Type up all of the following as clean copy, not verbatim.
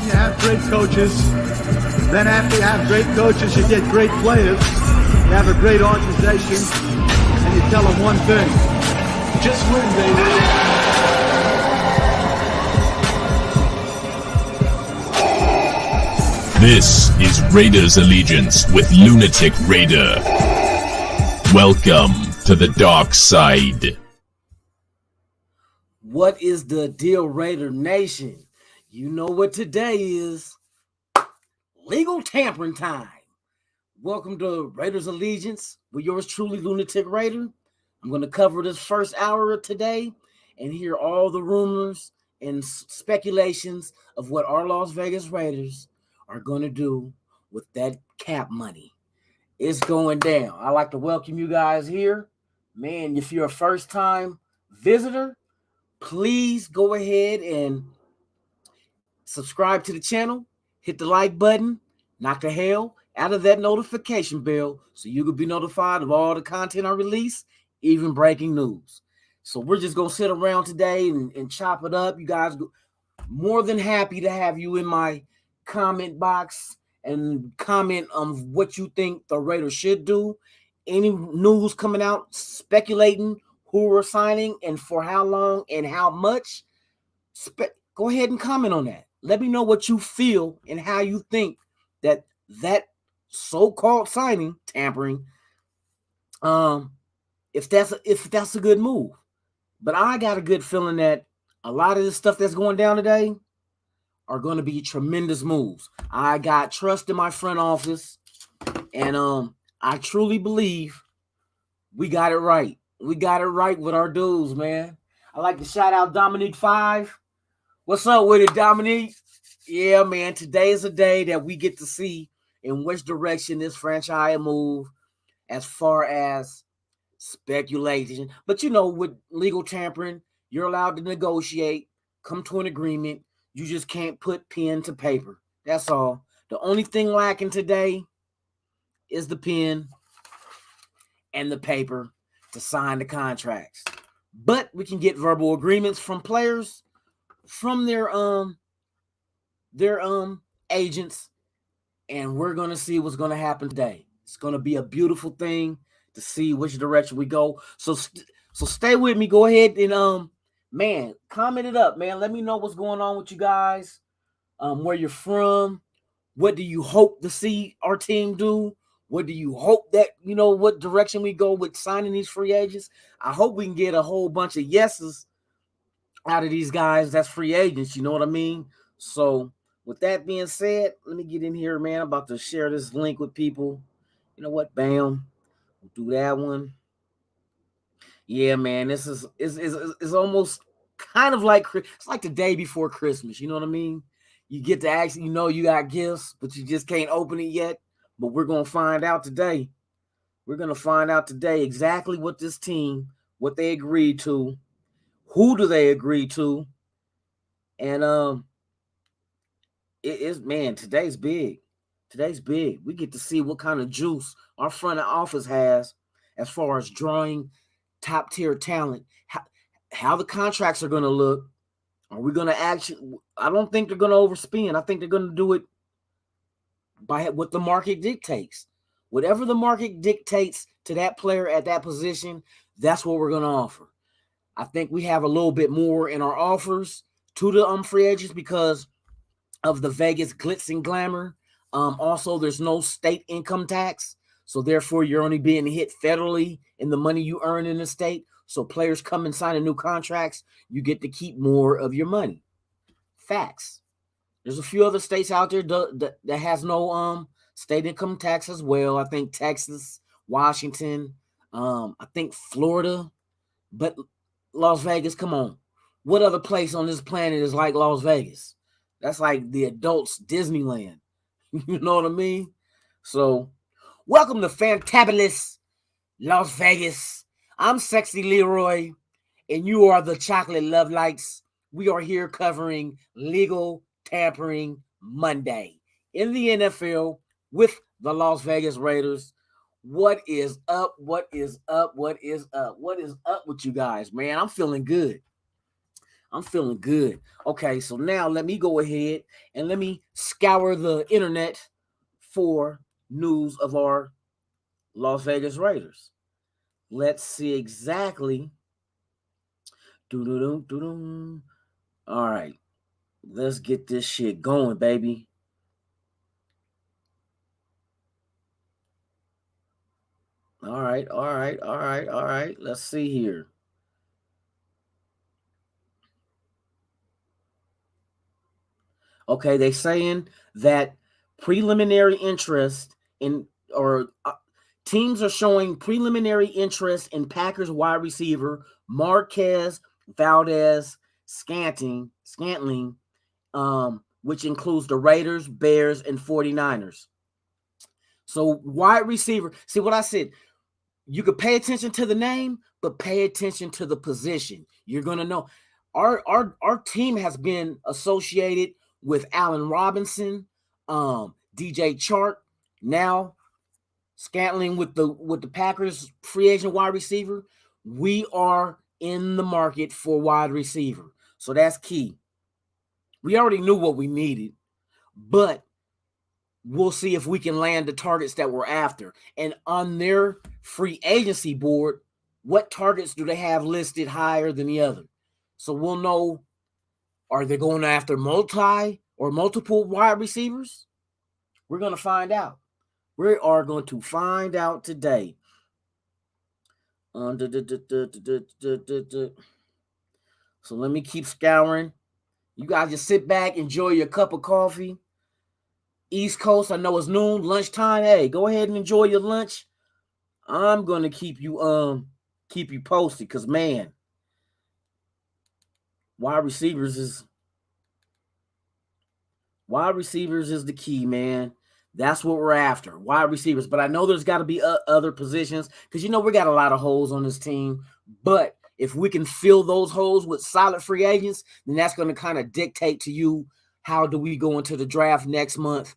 When you have great coaches, then after you have great coaches, you get great players. You have a great organization, and you tell them one thing: just win, baby. This is Raiders Allegiance with Lunatic Raider. Welcome to the dark side. What is the deal, Raider Nation? You know what today is. Legal tampering time. Welcome to Raiders Allegiance with yours truly, Lunatic Raider. I'm going to cover this first hour of today and hear all the rumors and speculations of what our Las Vegas Raiders are going to do with that cap money. It's going down. I'd like to welcome you guys here. Man, if you're a first-time visitor, please go ahead and subscribe to the channel, hit the like button, knock the hell out of that notification bell so you can be notified of all the content I release, even breaking news. So we're just going to sit around today and chop it up. You guys, more than happy to have you in my comment box and comment on what you think the Raiders should do. Any news coming out speculating who we're signing and for how long and how much, go ahead and comment on that. Let me know what you feel and how you think that so-called signing, tampering, if that's a good move. But I got a good feeling that a lot of the stuff that's going down today are going to be tremendous moves. I got trust in my front office, and I truly believe we got it right. We got it right with our dudes, man. I like to shout out Dominique 5. What's up with it, Dominique? Yeah, man, today is a day that we get to see in which direction this franchise move as far as speculation. But, you know, with legal tampering, you're allowed to negotiate, come to an agreement. You just can't put pen to paper. That's all. The only thing lacking today is the pen and the paper to sign the contracts. But we can get verbal agreements from players, from their agents, and we're going to see what's going to happen today. It's going to be a beautiful thing to see which direction we go. So stay with me. Go ahead and man, comment it up, man. Let me know what's going on with you guys, where you're from. What do you hope to see our team do? What do you hope that, you know, what direction we go with signing these free agents? I hope we can get a whole bunch of yeses out of these guys that's free agents, you know what I mean? So with that being said, let me get in here, man. I'm about to share this link with people. You know what? Bam. We'll do that one. Yeah, man, this is almost kind of like, it's like the day before Christmas, you know what I mean? You get to actually, you know, you got gifts, but you just can't open it yet. But we're going to find out today. We're going to find out today exactly what this team, what they agreed to, who do they agree to, and it is, man, today's big. Today's big. We get to see what kind of juice our front office has as far as drawing top tier talent, how the contracts are going to look. Are we going to actually, I don't think they're going to overspend. I think they're going to do it by what the market dictates. Whatever the market dictates to that player at that position, that's what we're going to offer. I think we have a little bit more in our offers to the free agents because of the Vegas glitz and glamour. Also, there's no state income tax. So therefore, you're only being hit federally in the money you earn in the state. So players come and sign new contracts, you get to keep more of your money. Facts. There's a few other states out there that has no state income tax as well. I think Texas, Washington, I think Florida. But Las Vegas, come on. What other place on this planet is like Las Vegas? That's like the adults' Disneyland. You know what I mean? So, welcome to Fantabulous Las Vegas. I'm Sexy Leroy, and you are the Chocolate Love Lights. We are here covering Legal Tampering Monday in the NFL with the Las Vegas Raiders. What is up? What is up? What is up? What is up with you guys, man? I'm feeling good. I'm feeling good. Okay, so now let me go ahead and let me scour the internet for news of our Las Vegas Raiders. Let's see exactly. Doo-doo-doo-doo-doo. All right, let's get this shit going, baby. All right, all right, all right, all right. Let's see here. Okay, they saying that preliminary interest in or teams are showing preliminary interest in Packers wide receiver Marquez Valdez Scantling, which includes the Raiders, Bears, and 49ers. So wide receiver, see what I said, you could pay attention to the name, but pay attention to the position. You're gonna know our team has been associated with Allen Robinson, DJ Chark, now Scantling with the Packers free agent wide receiver. We are in the market for wide receiver, so that's key. We already knew what we needed, but we'll see if we can land the targets that we're after. And on their free agency board, what targets do they have listed higher than the other? So we'll know, are they going after multiple wide receivers? We're going to find out. We are going to find out today. So let me keep scouring. You guys just sit back, enjoy your cup of coffee. East Coast, I know it's noon, lunchtime. Hey, go ahead and enjoy your lunch. I'm gonna keep you posted, because man, wide receivers is the key, man. That's what we're after, wide receivers. But I know there's got to be other positions, because we got a lot of holes on this team. But if we can fill those holes with solid free agents, then that's going to kind of dictate to you how do we go into the draft next month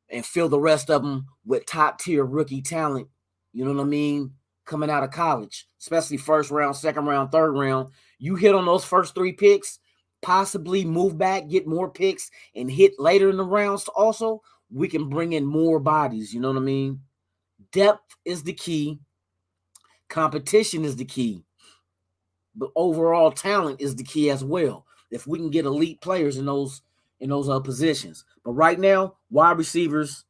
and fill the rest of them with top tier rookie talent. You know what I mean? Coming out of college, especially first round, second round, third round. You hit on those first 3 picks, possibly move back, get more picks, and hit later in the rounds also, we can bring in more bodies. You know what I mean? Depth is the key. Competition is the key. But overall talent is the key as well. If we can get elite players in those positions. But right now, wide receivers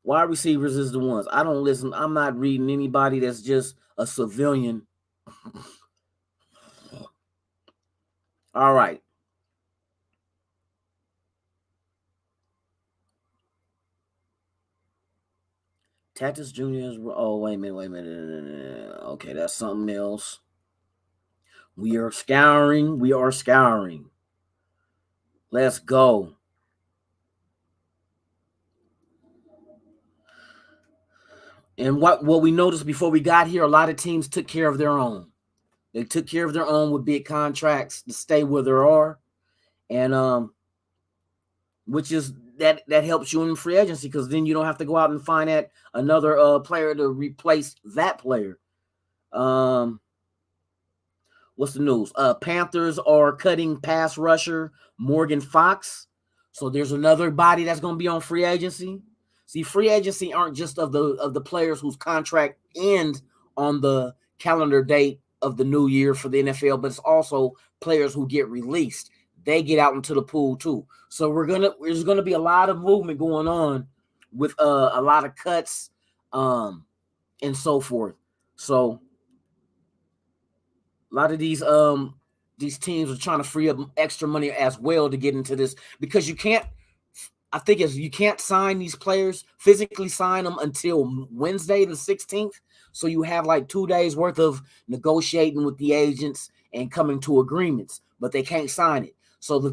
is the ones. I don't listen. I'm not reading anybody that's just a civilian. All right. Tatis Jr. is, oh, wait a minute. Okay, that's something else. We are scouring. Let's go. And what we noticed before we got here, a lot of teams took care of their own. They took care of their own with big contracts to stay where they are. And which is that helps you in free agency, because then you don't have to go out and find another player to replace that player. What's the news? Panthers are cutting pass rusher Morgan Fox. So there's another body that's going to be on free agency. See, free agency aren't just of the players whose contract ends on the calendar date of the new year for the NFL, but it's also players who get released. They get out into the pool too. So there's gonna be a lot of movement going on with a lot of cuts, and so forth. So a lot of these teams are trying to free up extra money as well to get into this, because you can't sign these players, physically sign them until Wednesday the 16th. So you have like 2 days worth of negotiating with the agents and coming to agreements, but they can't sign it. So the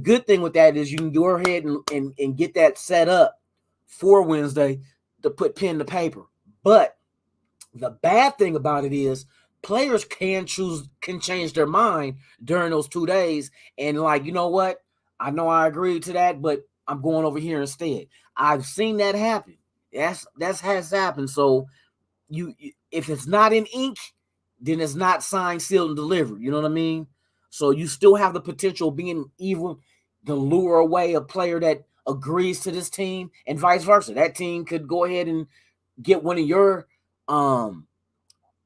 good thing with that is you can go ahead and get that set up for Wednesday to put pen to paper. But the bad thing about it is players can change their mind during those 2 days, and like, you know what? I know I agreed to that, but I'm going over here instead. I've seen that happen. That has happened. So you if it's not in ink, then it's not signed, sealed, and delivered. You know what I mean? So you still have the potential of being even to lure away a player that agrees to this team, and vice versa. That team could go ahead and get one of your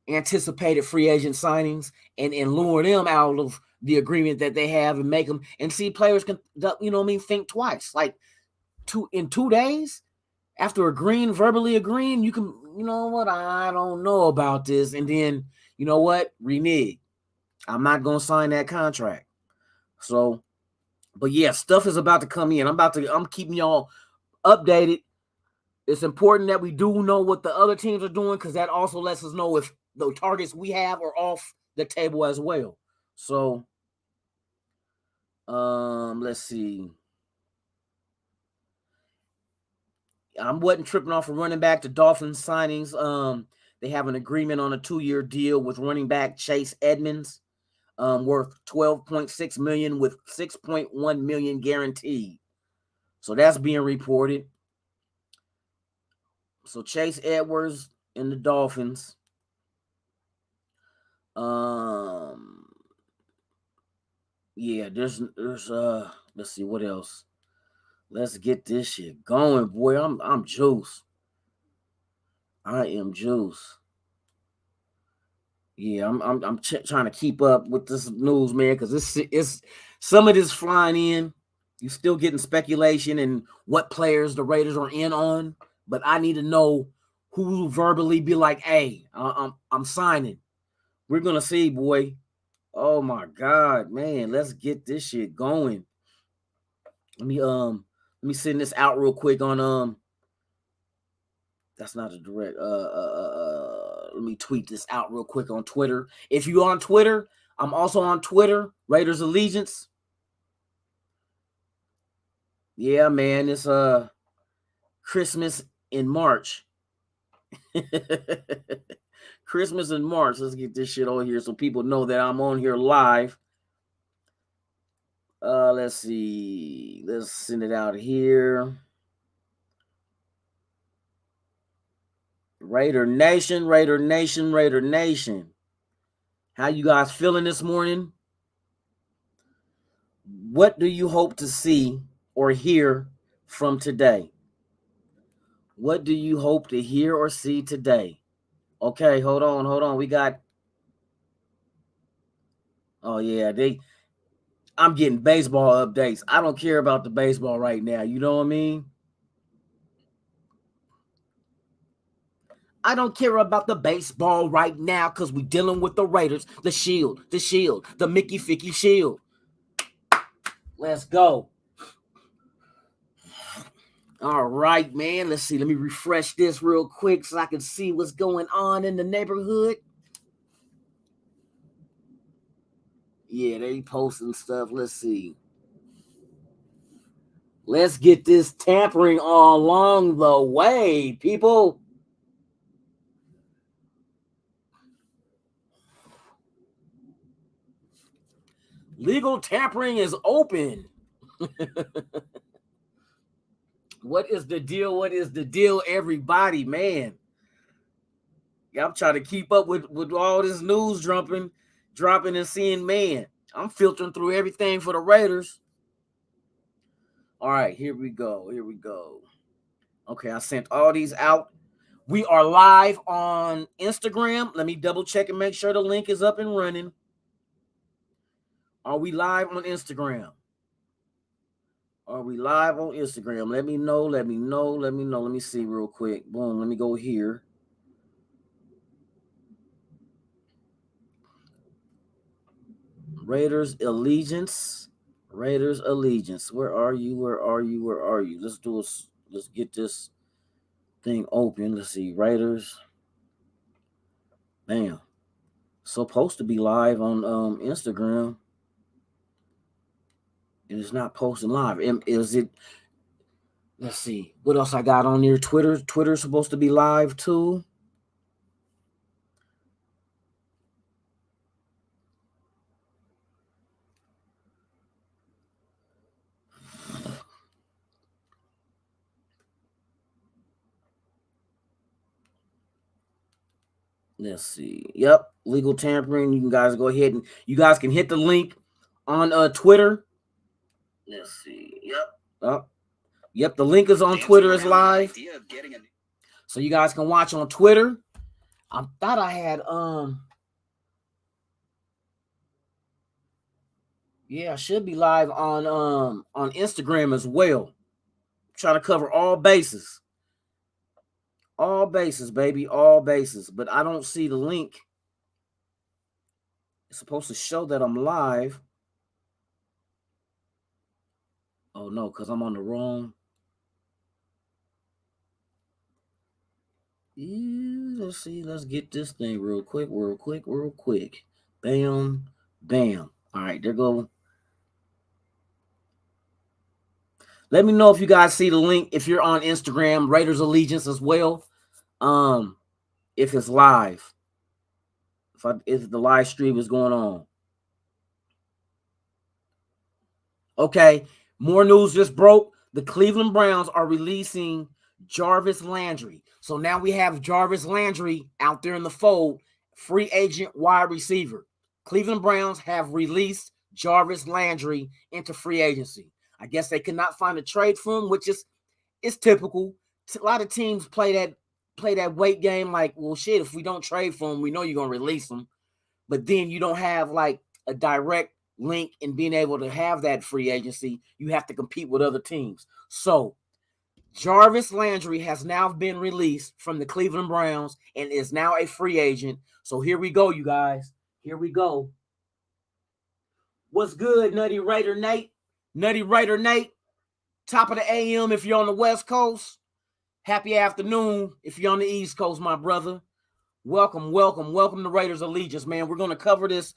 anticipated free agent signings and lure them out of the agreement that they have and make them and see players can, you know what I mean, think twice. Like in 2 days after verbally agreeing, you can, you know what, I don't know about this, and then you know what, renege. I'm not gonna sign that contract. So, but yeah, stuff is about to come in. I'm keeping y'all updated. It's important that we do know what the other teams are doing, because that also lets us know if the targets we have are off the table as well. So, let's see. I wasn't tripping off a running back. The Dolphins signings. They have an agreement on a 2-year deal with running back Chase Edmonds, worth $12.6 million with $6.1 million guaranteed. So that's being reported. So Chase Edwards and the Dolphins. Yeah, there's let's see what else. Let's get this shit going, boy. I'm juice. I am juice. Yeah, I'm trying to keep up with this news, man, because it's some of this flying in. You still getting speculation and what players the Raiders are in on, but I need to know who verbally be like, "Hey, I'm signing." We're gonna see, boy. Oh my God, man, let's get this shit going. Let me send this out real quick on that's not a direct let me tweet this out real quick on Twitter. If you on Twitter, I'm also on Twitter, Raiders Allegiance. Yeah, man, it's Christmas in March. Christmas in March. Let's get this shit on here so people know that I'm on here live. Let's see. Let's send it out here. Raider Nation, Raider Nation, Raider Nation. How you guys feeling this morning? What do you hope to see or hear from today? What do you hope to hear or see today? Okay, hold on. We got. Oh yeah, I'm getting baseball updates. I don't care about the baseball right now. You know what I mean? I don't care about the baseball right now because we're dealing with the Raiders, the Shield, the Mickey Ficky Shield. Let's go. All right, man. Let's see. Let me refresh this real quick so I can see what's going on in the neighborhood. Yeah, they posting stuff. Let's see. Let's get this tampering all along the way, people. Legal tampering is open. What is the deal? What is the deal, everybody, man? Yeah, I'm trying to keep up with all this news dropping and seeing, man. I'm filtering through everything for the Raiders. All right, here we go. Okay, I sent all these out. We are live on Instagram. Let me double check and make sure the link is up and running. Are we live on Instagram? Let me know. Let me see real quick. Boom, let me go here. Raiders Allegiance. Where are you? Let's get this thing open. Let's see. Raiders. Bam. Supposed to be live on Instagram. And it's not posting live. Is it? Let's see. What else I got on here? Twitter's supposed to be live too. Let's see. Yep, legal tampering. You guys go ahead and you guys can hit the link on Twitter. Let's see. Yep, the link is on Twitter is live. So you guys can watch on Twitter. I thought I had yeah, I should be live on Instagram as well. Trying to cover all bases. All bases, baby, all bases. But I don't see the link. It's supposed to show that I'm live. Oh no, because I'm on the wrong. Let's see. Let's get this thing real quick. Bam, bam. All right, there go. Let me know if you guys see the link. If you're on Instagram, Raiders Allegiance as well. If it's live. If the live stream is going on. Okay, more news just broke. The Cleveland Browns are releasing Jarvis Landry. So now we have Jarvis Landry out there in the fold, free agent wide receiver. Cleveland Browns have released Jarvis Landry into free agency. I guess they could not find a trade for him, which is typical. A lot of teams play that weight game like, well, shit, if we don't trade for him, we know you're going to release him. But then you don't have like a direct link in being able to have that free agency. You have to compete with other teams. So Jarvis Landry has now been released from the Cleveland Browns and is now a free agent. So here we go, you guys. Here we go. What's good, Nutty Raider Nate? Nutty Raider Nate. Top of the AM if you're on the West Coast. Happy afternoon if you're on the East Coast, my brother. Welcome to Raiders Allegiance, man. We're going to cover this.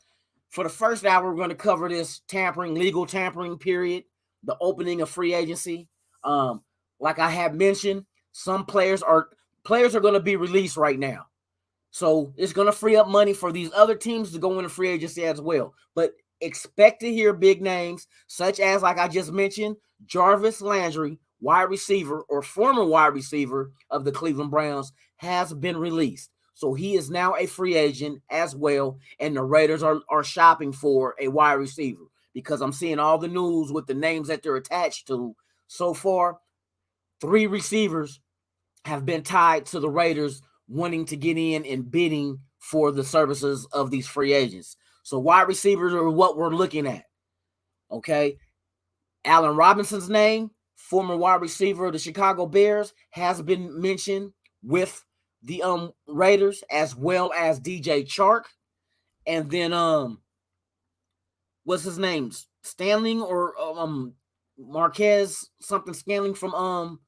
For the first hour, we're going to cover this legal tampering period, the opening of free agency. Like I have mentioned, some players are going to be released right now. So it's going to free up money for these other teams to go into free agency as well. But expect to hear big names, such as, like I just mentioned, Jarvis Landry, wide receiver or former wide receiver of the Cleveland Browns, has been released. So he is now a free agent as well, and the Raiders are shopping for a wide receiver because I'm seeing all the news with the names that they're attached to. So far, 3 receivers have been tied to the Raiders wanting to get in and bidding for the services of these free agents. So wide receivers are what we're looking at. Okay. Allen Robinson's name, former wide receiver of the Chicago Bears, has been mentioned with the Raiders, as well as DJ Chark. And then what's his name? Stanling or Marquez something Scanling from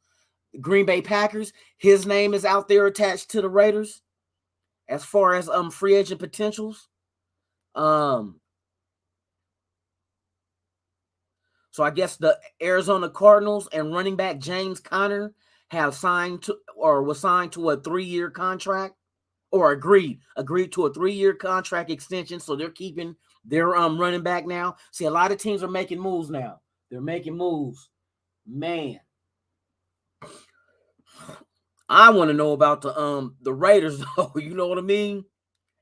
Green Bay Packers. His name is out there attached to the Raiders as far as free agent potentials. So I guess the Arizona Cardinals and running back James Conner have signed to or was signed to a 3-year contract or agreed to a 3-year contract extension. So they're keeping their running back now. See, a lot of teams are making moves now. They're making moves. Man. I want to know about the Raiders, though. You know what I mean?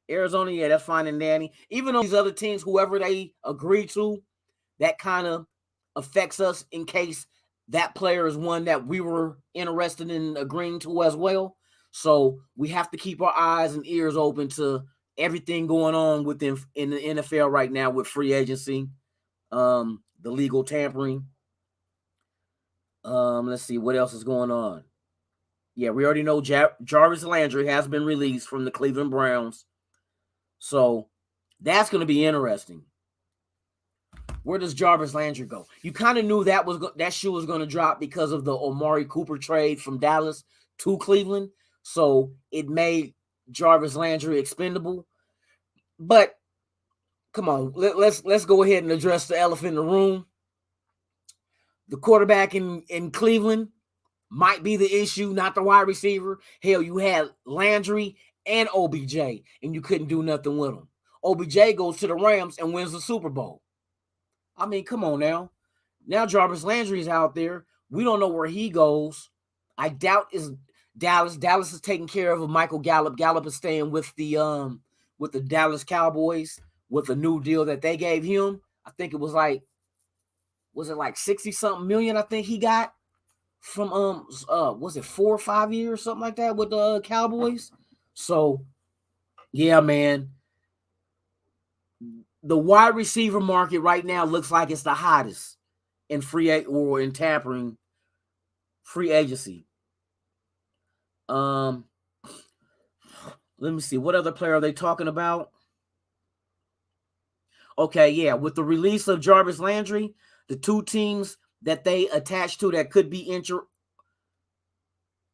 Arizona, yeah, that's fine and dandy. Even though these other teams, whoever they agree to, that kind of affects us in case that player is one that we were interested in agreeing to as well. So we have to keep our eyes and ears open to everything going on within in the NFL right now with free agency, the legal tampering. Let's see what else is going on. Yeah, we already know Jarvis Landry has been released from the Cleveland Browns. So that's going to be interesting. Where does Jarvis Landry go? You kind of knew that shoe was going to drop because of the Omari Cooper trade from Dallas to Cleveland. So it made Jarvis Landry expendable. But come on, let's go ahead and address the elephant in the room. The quarterback in Cleveland might be the issue, not the wide receiver. Hell, you had Landry and OBJ, and you couldn't do nothing with them. OBJ goes to the Rams and wins the Super Bowl. I mean, come on now. Now Jarvis Landry is out there. We don't know where he goes. I doubt Dallas is taking care of Michael Gallup. Gallup is staying with the Dallas Cowboys with a new deal that they gave him. I think it was like 60 something million, I think he got from was it 4 or 5 years, something like that, with the Cowboys. So yeah, man. The wide receiver market right now looks like it's the hottest in tampering free agency. Let me see. What other player are they talking about? Okay, yeah. With the release of Jarvis Landry, the two teams that they attached to that could be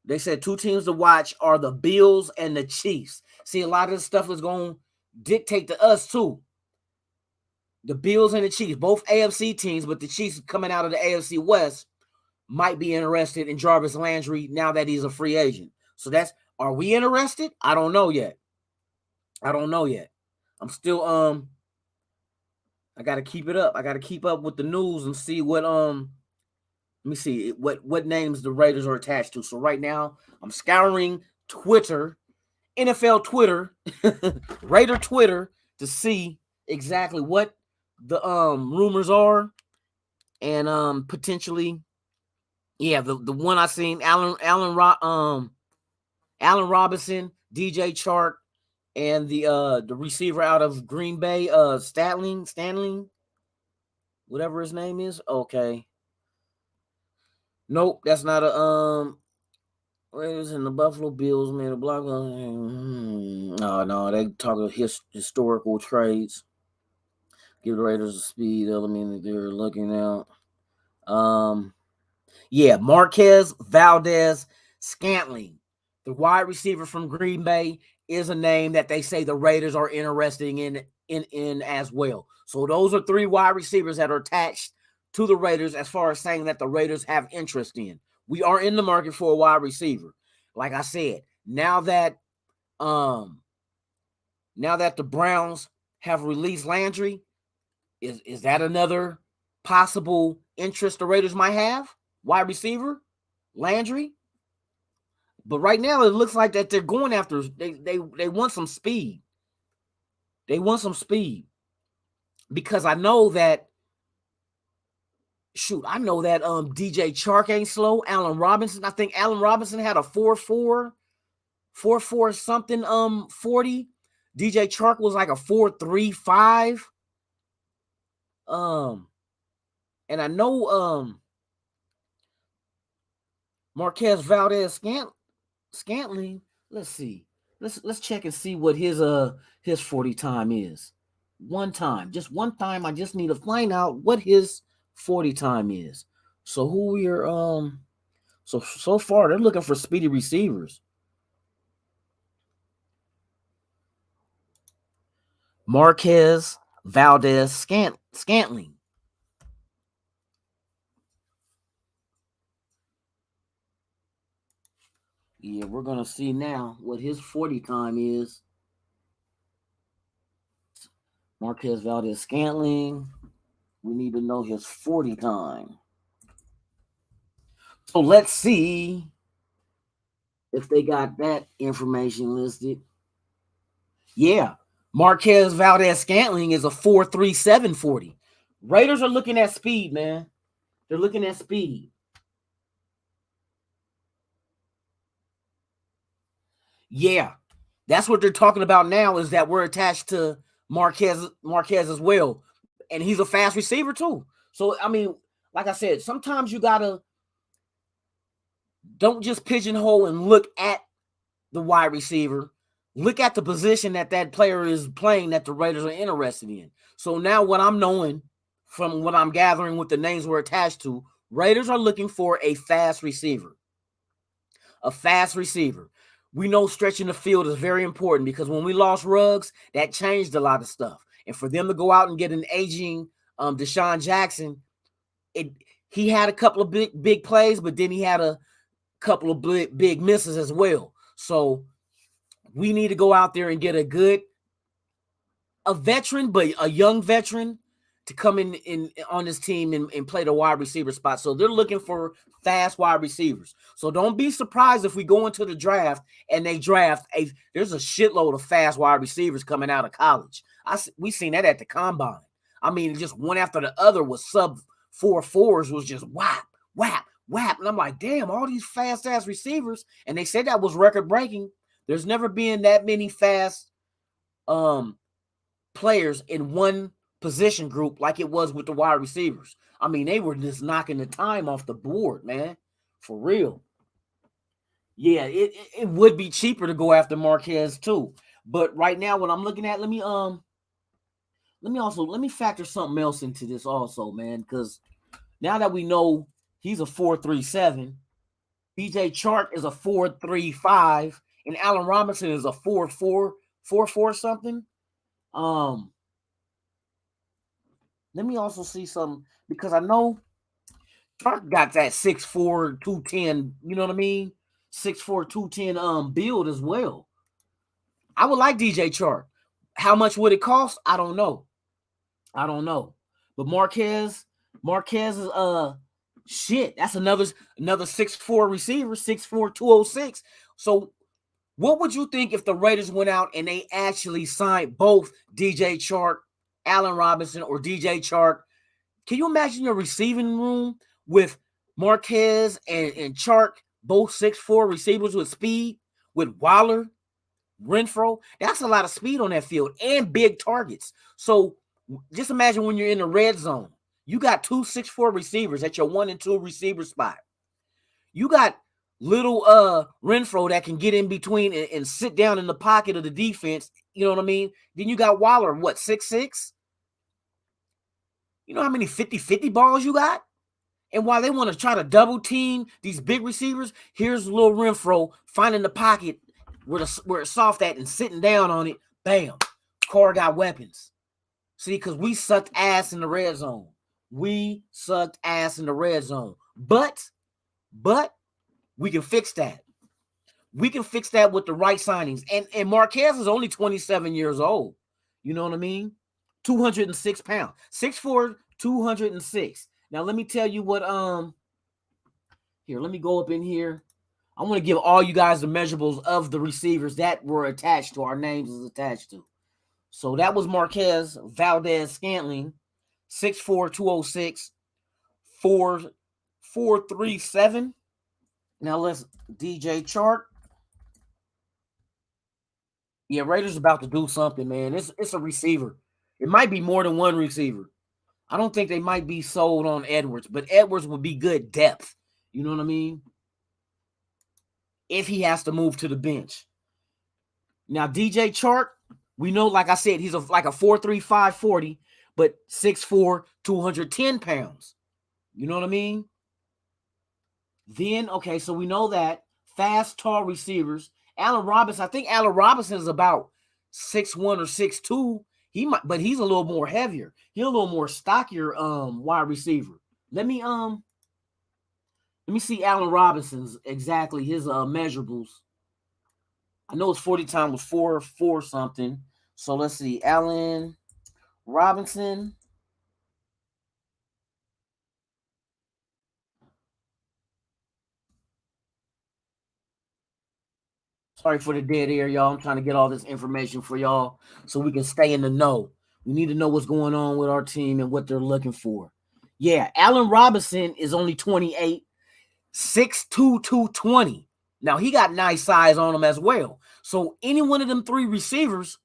they said two teams to watch are the Bills and the Chiefs. See, a lot of this stuff is going to dictate to us too. The Bills and the Chiefs, both AFC teams, but the Chiefs coming out of the AFC West might be interested in Jarvis Landry now that he's a free agent. So are we interested? I don't know yet. I'm still I got to keep it up. I got to keep up with the news and see what let me see what names the Raiders are attached to. So right now, I'm scouring Twitter, NFL Twitter, Raider Twitter to see exactly what the rumors are, and potentially, yeah, the one I seen Allen Robinson, DJ Chark, and the receiver out of Green Bay, Stanley, whatever his name is. Okay. Nope, that's not a Raiders and the Buffalo Bills, man. The block. No, they talk of historical trades. Give the Raiders a speed element that they're looking at. Yeah, Marquez Valdes-Scantling, the wide receiver from Green Bay, is a name that they say the Raiders are interested in as well. So those are three wide receivers that are attached to the Raiders as far as saying that the Raiders have interest in. We are in the market for a wide receiver. Like I said, now that the Browns have released Landry, is that another possible interest the Raiders might have? Wide receiver, Landry. But right now it looks like that they're going after they want some speed. They want some speed. Because I know that DJ Chark ain't slow. Allen Robinson, I think Allen Robinson had a 4.4 something 40. DJ Chark was like a 4.35. And I know Marquez Valdes-Scantling. Let's see. Let's check and see what his 40 time is. Just one time. I just need to find out what his 40 time is. So who we are so far they're looking for speedy receivers. Marquez Valdes-Scantling. Yeah, we're gonna see now what his 40 time is. Marquez Valdes-Scantling. We need to know his 40 time. So let's see if they got that information listed. Yeah, Marquez Valdes-Scantling is a 4.37 40. Raiders are looking at speed, man. They're looking at speed. Yeah, that's what they're talking about now, is that we're attached to Marquez as well. And he's a fast receiver too. So, I mean, like I said, sometimes you gotta don't just pigeonhole and look at the wide receiver. Look at the position that player is playing that the Raiders are interested in. So now what I'm knowing from what I'm gathering with the names we're attached to, Raiders are looking for a fast receiver. A fast receiver. We know stretching the field is very important because when we lost Ruggs, that changed a lot of stuff. And for them to go out and get an aging Deshaun Jackson, he had a couple of big plays, but then he had a couple of big misses as well. So we need to go out there and get a veteran, but a young veteran to come in on this team and play the wide receiver spot. So they're looking for fast wide receivers. So don't be surprised if we go into the draft and they draft there's a shitload of fast wide receivers coming out of college. We seen that at the combine. I mean, just one after the other was sub 4.4s was just whap, whap, whap. And I'm like, damn, all these fast ass receivers. And they said that was record breaking. There's never been that many fast players in one position group like it was with the wide receivers. I mean, they were just knocking the time off the board, man. For real. Yeah, it would be cheaper to go after Marquez too. But right now, what I'm looking at, let me factor something else into this also, man, because now that we know he's a 4.37, DJ Chark is a 4.35, and Allen Robinson is a 4.4 something. Let me also see some, because I know Chark got that 6'4", 210, you know what I mean? 6'4", 210 build as well. I would like DJ Chark. How much would it cost? I don't know. But Marquez is shit. That's another 6'4" receiver, 6'4", 206. So what would you think if the Raiders went out and they actually signed both DJ Chark, Allen Robinson, or DJ Chark? Can you imagine your receiving room with Marquez and Chark, both 6'4" receivers with speed, with Waller, Renfro? That's a lot of speed on that field and big targets. So just imagine when you're in the red zone, you got 2 6'4" receivers at your 1 and 2 receiver spot. You got little Renfro that can get in between and sit down in the pocket of the defense. You know what I mean? Then you got Waller, what, 6'6"? You know how many 50-50 balls you got? And while they want to try to double team these big receivers, here's little Renfro finding the pocket where it's soft at and sitting down on it. Bam. Carr got weapons. See, because we sucked ass in the red zone. But we can fix that. We can fix that with the right signings. And Marquez is only 27 years old. You know what I mean? 206 pounds. 6'4", 206. Now, let me tell you what, here, let me go up in here. I want to give all you guys the measurables of the receivers that were attached to, our names is attached to. So that was Marquez Valdez-Scantling, 6'4", 206, 4.37. Now let's DJ Chark. Yeah, Raiders about to do something, man. It's a receiver. It might be more than one receiver. I don't think they might be sold on Edwards, but Edwards would be good depth. You know what I mean? If he has to move to the bench. Now, DJ Chark, we know, like I said, he's like a 4.35 40, but 6'4", 210 pounds. You know what I mean? Then, okay, so we know that. Fast, tall receivers. Allen Robinson, I think Allen Robinson is about 6'1" or 6'2". But he's a little more heavier. He's a little more stockier wide receiver. Let me see Allen Robinson's exactly his measurables. I know his 40 time was 4.4 something. So let's see. Allen Robinson. Sorry for the dead air, y'all. I'm trying to get all this information for y'all so we can stay in the know. We need to know what's going on with our team and what they're looking for. Yeah, Allen Robinson is only 28, 6'2", 220. Now, he got nice size on him as well. So any one of them three receivers,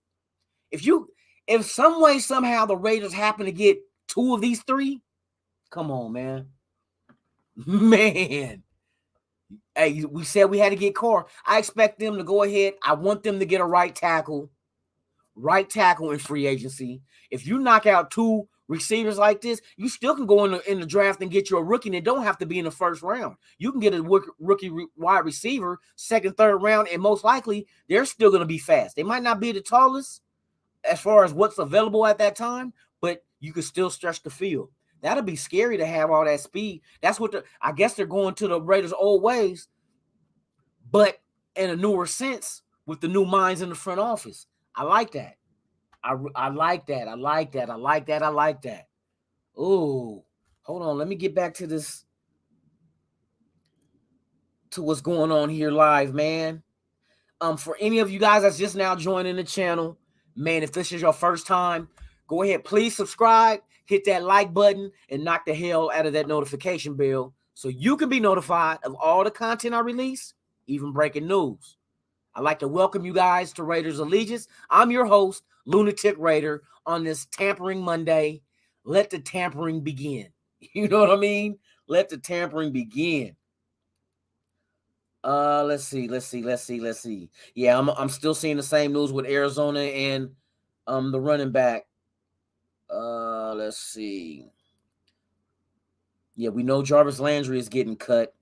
if some way, somehow the Raiders happen to get two of these three, come on, man. Man. Hey, we said we had to get Carr. I expect them to go ahead. I want them to get a right tackle in free agency. If you knock out two receivers like this, you still can go in the draft and get you a rookie, and it don't have to be in the first round. You can get a rookie wide receiver, second, third round, and most likely they're still going to be fast. They might not be the tallest as far as what's available at that time, but you can still stretch the field. That'll be scary to have all that speed. That's what I guess they're going to the Raiders' old ways, but in a newer sense with the new minds in the front office. I like that. I like that. Oh, hold on. Let me get back to this, to what's going on here live, man. For any of you guys that's just now joining the channel, man, if this is your first time, go ahead, please subscribe, hit that like button, and knock the hell out of that notification bell so you can be notified of all the content I release, even breaking news. I'd like to welcome you guys to Raiders Allegiance. I'm your host, Lunatic Raider, on this Tampering Monday. Let the tampering begin. You know what I mean? Let the tampering begin. Let's see. Yeah, I'm still seeing the same news with Arizona and the running back. Let's see. Yeah, we know Jarvis Landry is getting cut.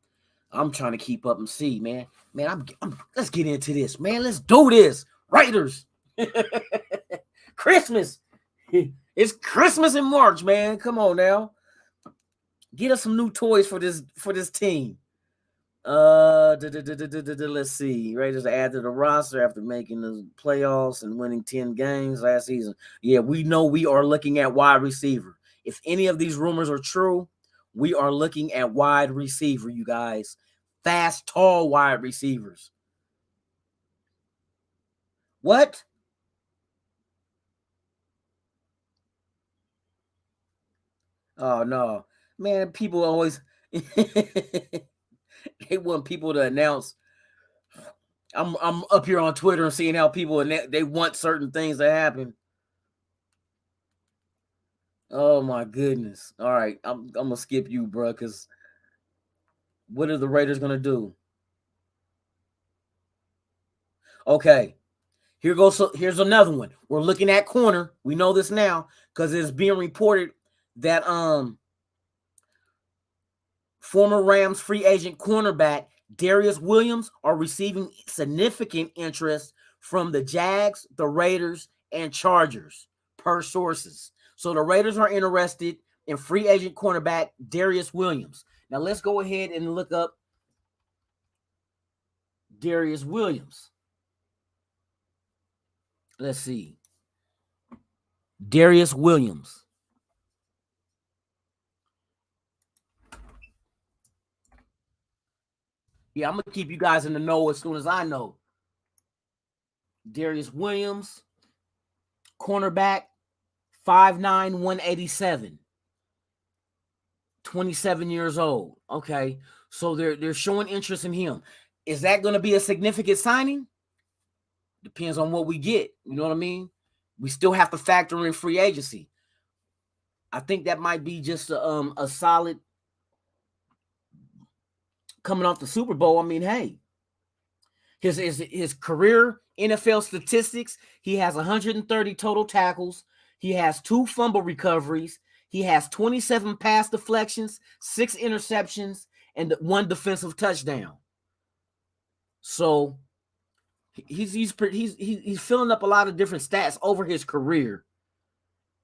I'm trying to keep up and see, man. Man, let's get into this, man. Let's do this. Raiders. Christmas. It's Christmas in March, man. Come on now. Get us some new toys for this team. Let's see. Raiders added to the roster after making the playoffs and winning 10 games last season. Yeah, we know we are looking at wide receiver. If any of these rumors are true, we are looking at wide receiver, you guys. Fast, tall wide receivers. What? Oh no. Man, people always they want people to announce. I'm up here on Twitter and seeing how people they want certain things to happen. Oh my goodness! All right, I'm gonna skip you, bro. Cause what are the Raiders gonna do? Okay, here's another one. We're looking at corner. We know this now because it's being reported that former Rams free agent cornerback Darius Williams are receiving significant interest from the Jags, the Raiders, and Chargers, per sources. So the Raiders are interested in free agent cornerback Darius Williams. Now let's go ahead and look up Darius Williams. Let's see. Darius Williams. Yeah, I'm going to keep you guys in the know as soon as I know. Darius Williams, cornerback, 5'9", 187. 27 years old. Okay. So they're showing interest in him. Is that going to be a significant signing? Depends on what we get. You know what I mean? We still have to factor in free agency. I think that might be just a solid coming off the Super Bowl. I mean, hey, his career NFL statistics, he has 130 total tackles. He has 2 fumble recoveries. He has 27 pass deflections, 6 interceptions, and 1 defensive touchdown. So he's filling up a lot of different stats over his career.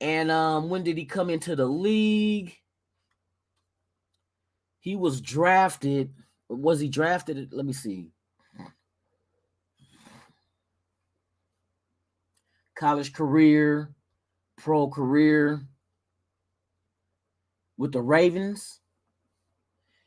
And when did he come into the league? He was drafted. Was he drafted? Let me see. College career, pro career with the Ravens.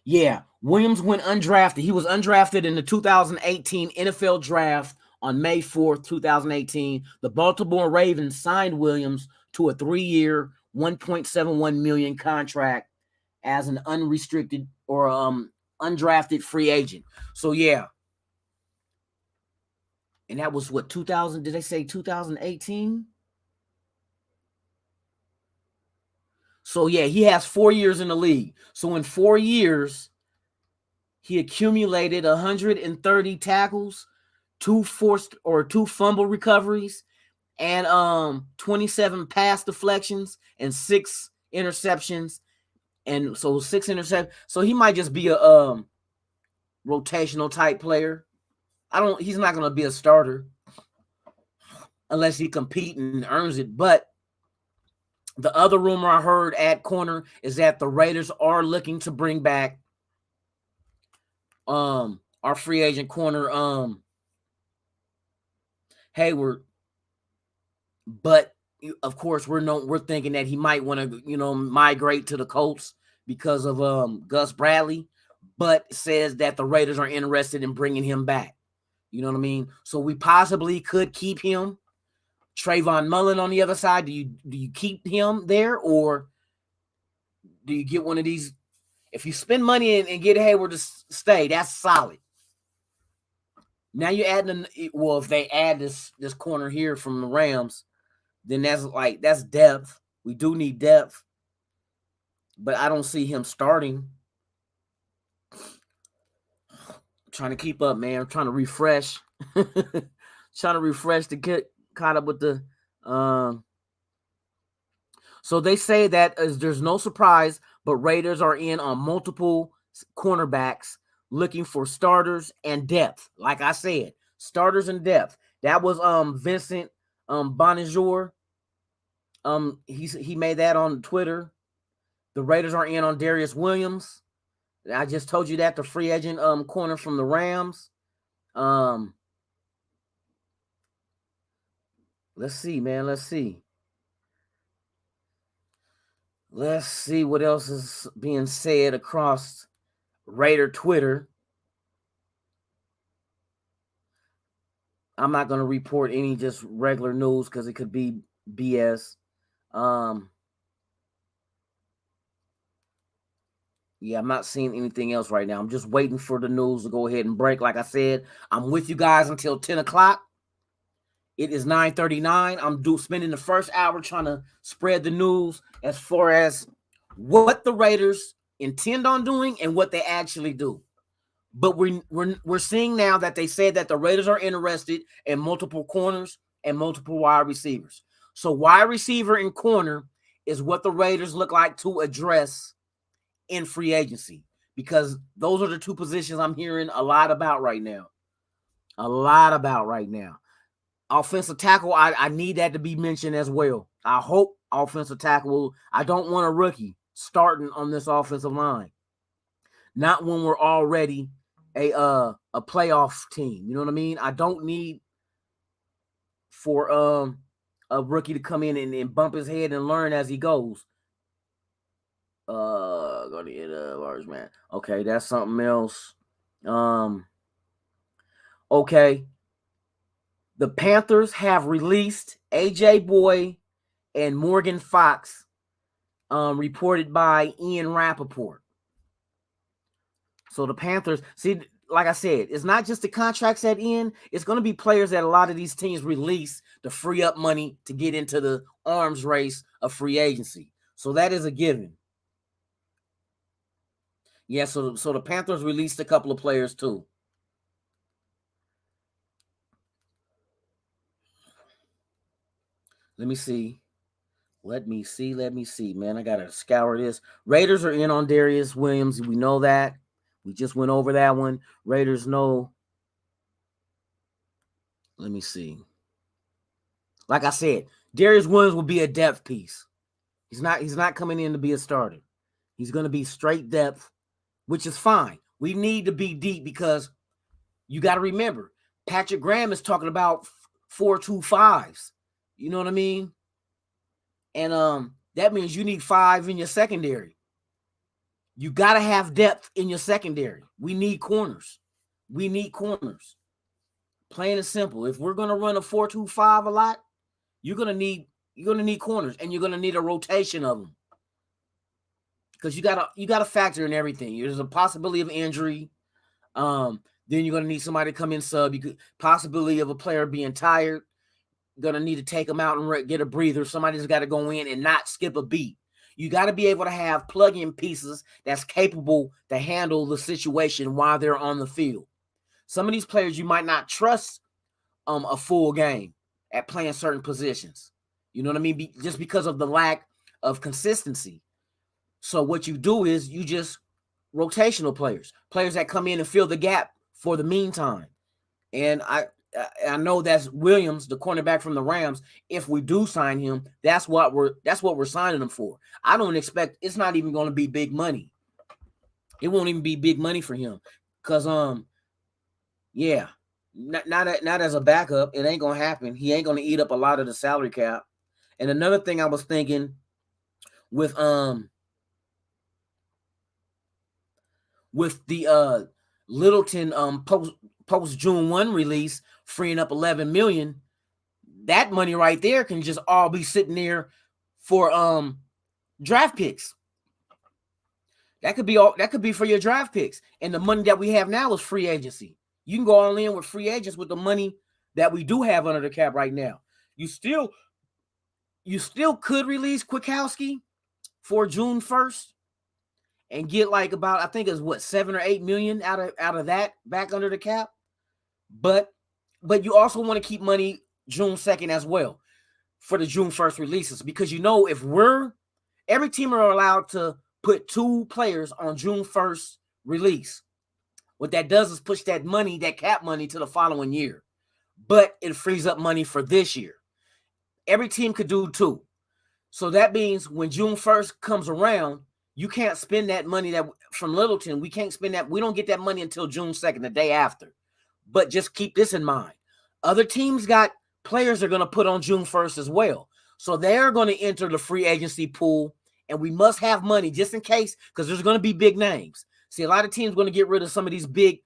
Yeah, Williams went undrafted. He was undrafted in the 2018 NFL draft on May 4th, 2018. The Baltimore Ravens signed Williams to a 3-year, $1.71 million contract as an unrestricted or undrafted free agent. So yeah. And that was what, 2000, did they say 2018? So yeah, he has 4 years in the league. So in 4 years, he accumulated 130 tackles, 2 forced or 2 fumble recoveries, and 27 pass deflections and 6 interceptions. And so 6 interceptions. So he might just be a rotational type player. He's not going to be a starter unless he competes and earns it. But the other rumor I heard at corner is that the Raiders are looking to bring back our free agent corner Hayward, but of course, we're thinking that he might want to, migrate to the Colts because of Gus Bradley, but says that the Raiders are interested in bringing him back. You know what I mean? So we possibly could keep him. Trayvon Mullen on the other side. Do you keep him there, or do you get one of these? If you spend money and get Hayward to stay, that's solid. Now you're adding, if they add this corner here from the Rams, then that's depth. We do need depth, but I don't see him starting. I'm trying to keep up, man. I'm trying to refresh. To get caught up with the. So they say that there's no surprise, but Raiders are in on multiple cornerbacks looking for starters and depth. Like I said, starters and depth. That was Vincent Bonjour. He made that on Twitter. The Raiders are in on Darius Williams. I just told you that, the free agent corner from the Rams. Let's see, man. Let's see what else is being said across Raider Twitter. I'm not going to report any just regular news because it could be BS. Yeah, I'm not seeing anything else right now. I'm just waiting for the news to go ahead and break. Like I said, I'm with you guys until 10 o'clock. It is 9:39. I'm spending the first hour trying to spread the news as far as what the Raiders intend on doing and what they actually do. But we're seeing now that they said that the Raiders are interested in multiple corners and multiple wide receivers. So wide receiver and corner is what the Raiders look like to address in free agency, because those are the two positions I'm hearing a lot about right now. Offensive tackle, I need that to be mentioned as well. I hope offensive tackle. I don't want a rookie starting on this offensive line. Not when we're already a playoff team. You know what I mean? I don't need for a rookie to come in and bump his head and learn as he goes. Gonna get a large man. Okay, that's something else. Okay. The Panthers have released AJ Boy and Morgan Fox, reported by Ian Rappaport. So the Panthers, see, like I said, it's not just the contracts at end. It's going to be players that a lot of these teams release to free up money to get into the arms race of free agency. So that is a given. Yeah, so the Panthers released a couple of players too. Let me see, man. I got to scour this. Raiders are in on Darius Williams. We know that. We just went over that one. Raiders know. Let me see. Like I said, Darius Williams will be a depth piece. He's not coming in to be a starter. He's going to be straight depth, which is fine. We need to be deep because you got to remember, Patrick Graham is talking about 4-2-5s. You know what I mean? And that means you need 5 in your secondary. You got to have depth in your secondary. We need corners. Plain and simple. If we're going to run a 4-2-5 a lot, you're going to need corners, and you're going to need a rotation of them. Because you got to factor in everything. There's a possibility of injury. Then you're going to need somebody to come in sub. You could possibility of a player being tired. Going to need to take them out and get a breather. Somebody's got to go in and not skip a beat. You got to be able to have plug-in pieces that's capable to handle the situation while they're on the field. Some of these players you might not trust a full game at playing certain positions. You know what I mean? Just because of the lack of consistency. So what you do is you just rotational players that come in and fill the gap for the meantime. And I know that's Williams, the cornerback from the Rams. If we do sign him, that's what we're signing him for. I don't expect it's not even going to be big money. It won't even be big money for him because not as a backup. It ain't gonna happen. He ain't gonna eat up a lot of the salary cap, And another thing I was thinking with the Littleton post June 1 release, freeing up 11 million, that money right there can just all be sitting there for draft picks. That could be for your draft picks. And the money that we have now is free agency. You can go all in with free agents with the money that we do have under the cap right now. You still could release Kwiatkowski for June 1st and get like about, I think it's what, 7 or 8 million out of that back under the cap. But you also want to keep money June 2nd as well for the June 1st releases, because if every team are allowed to put 2 players on June 1st release. What that does is push that money, that cap money, to the following year. But it frees up money for this year. Every team could do 2. So that means when June 1st comes around, you can't spend that money that from Littleton. We can't spend that. We don't get that money until June 2nd, the day after. But just keep this in mind. Other teams got players they're going to put on June 1st as well. So they're going to enter the free agency pool, and we must have money just in case, because there's going to be big names. See, a lot of teams are going to get rid of some of these big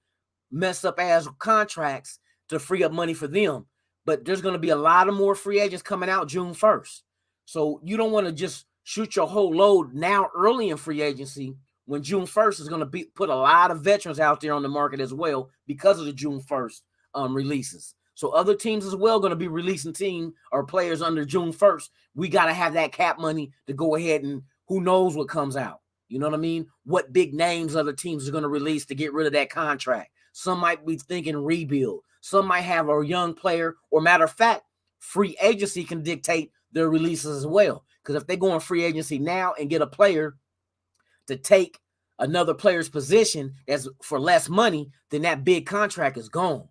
messed up ass contracts to free up money for them. But there's going to be a lot of more free agents coming out June 1st. So you don't want to just shoot your whole load now early in free agency when June 1st is going to put a lot of veterans out there on the market as well because of the June 1st releases. So other teams as well going to be releasing team or players under June 1st. We got to have that cap money to go ahead, and who knows what comes out. You know what I mean? What big names other teams are going to release to get rid of that contract. Some might be thinking rebuild. Some might have a young player, or matter of fact, free agency can dictate their releases as well. Because if they go on free agency now and get a player to take another player's position as for less money, then that big contract is gone.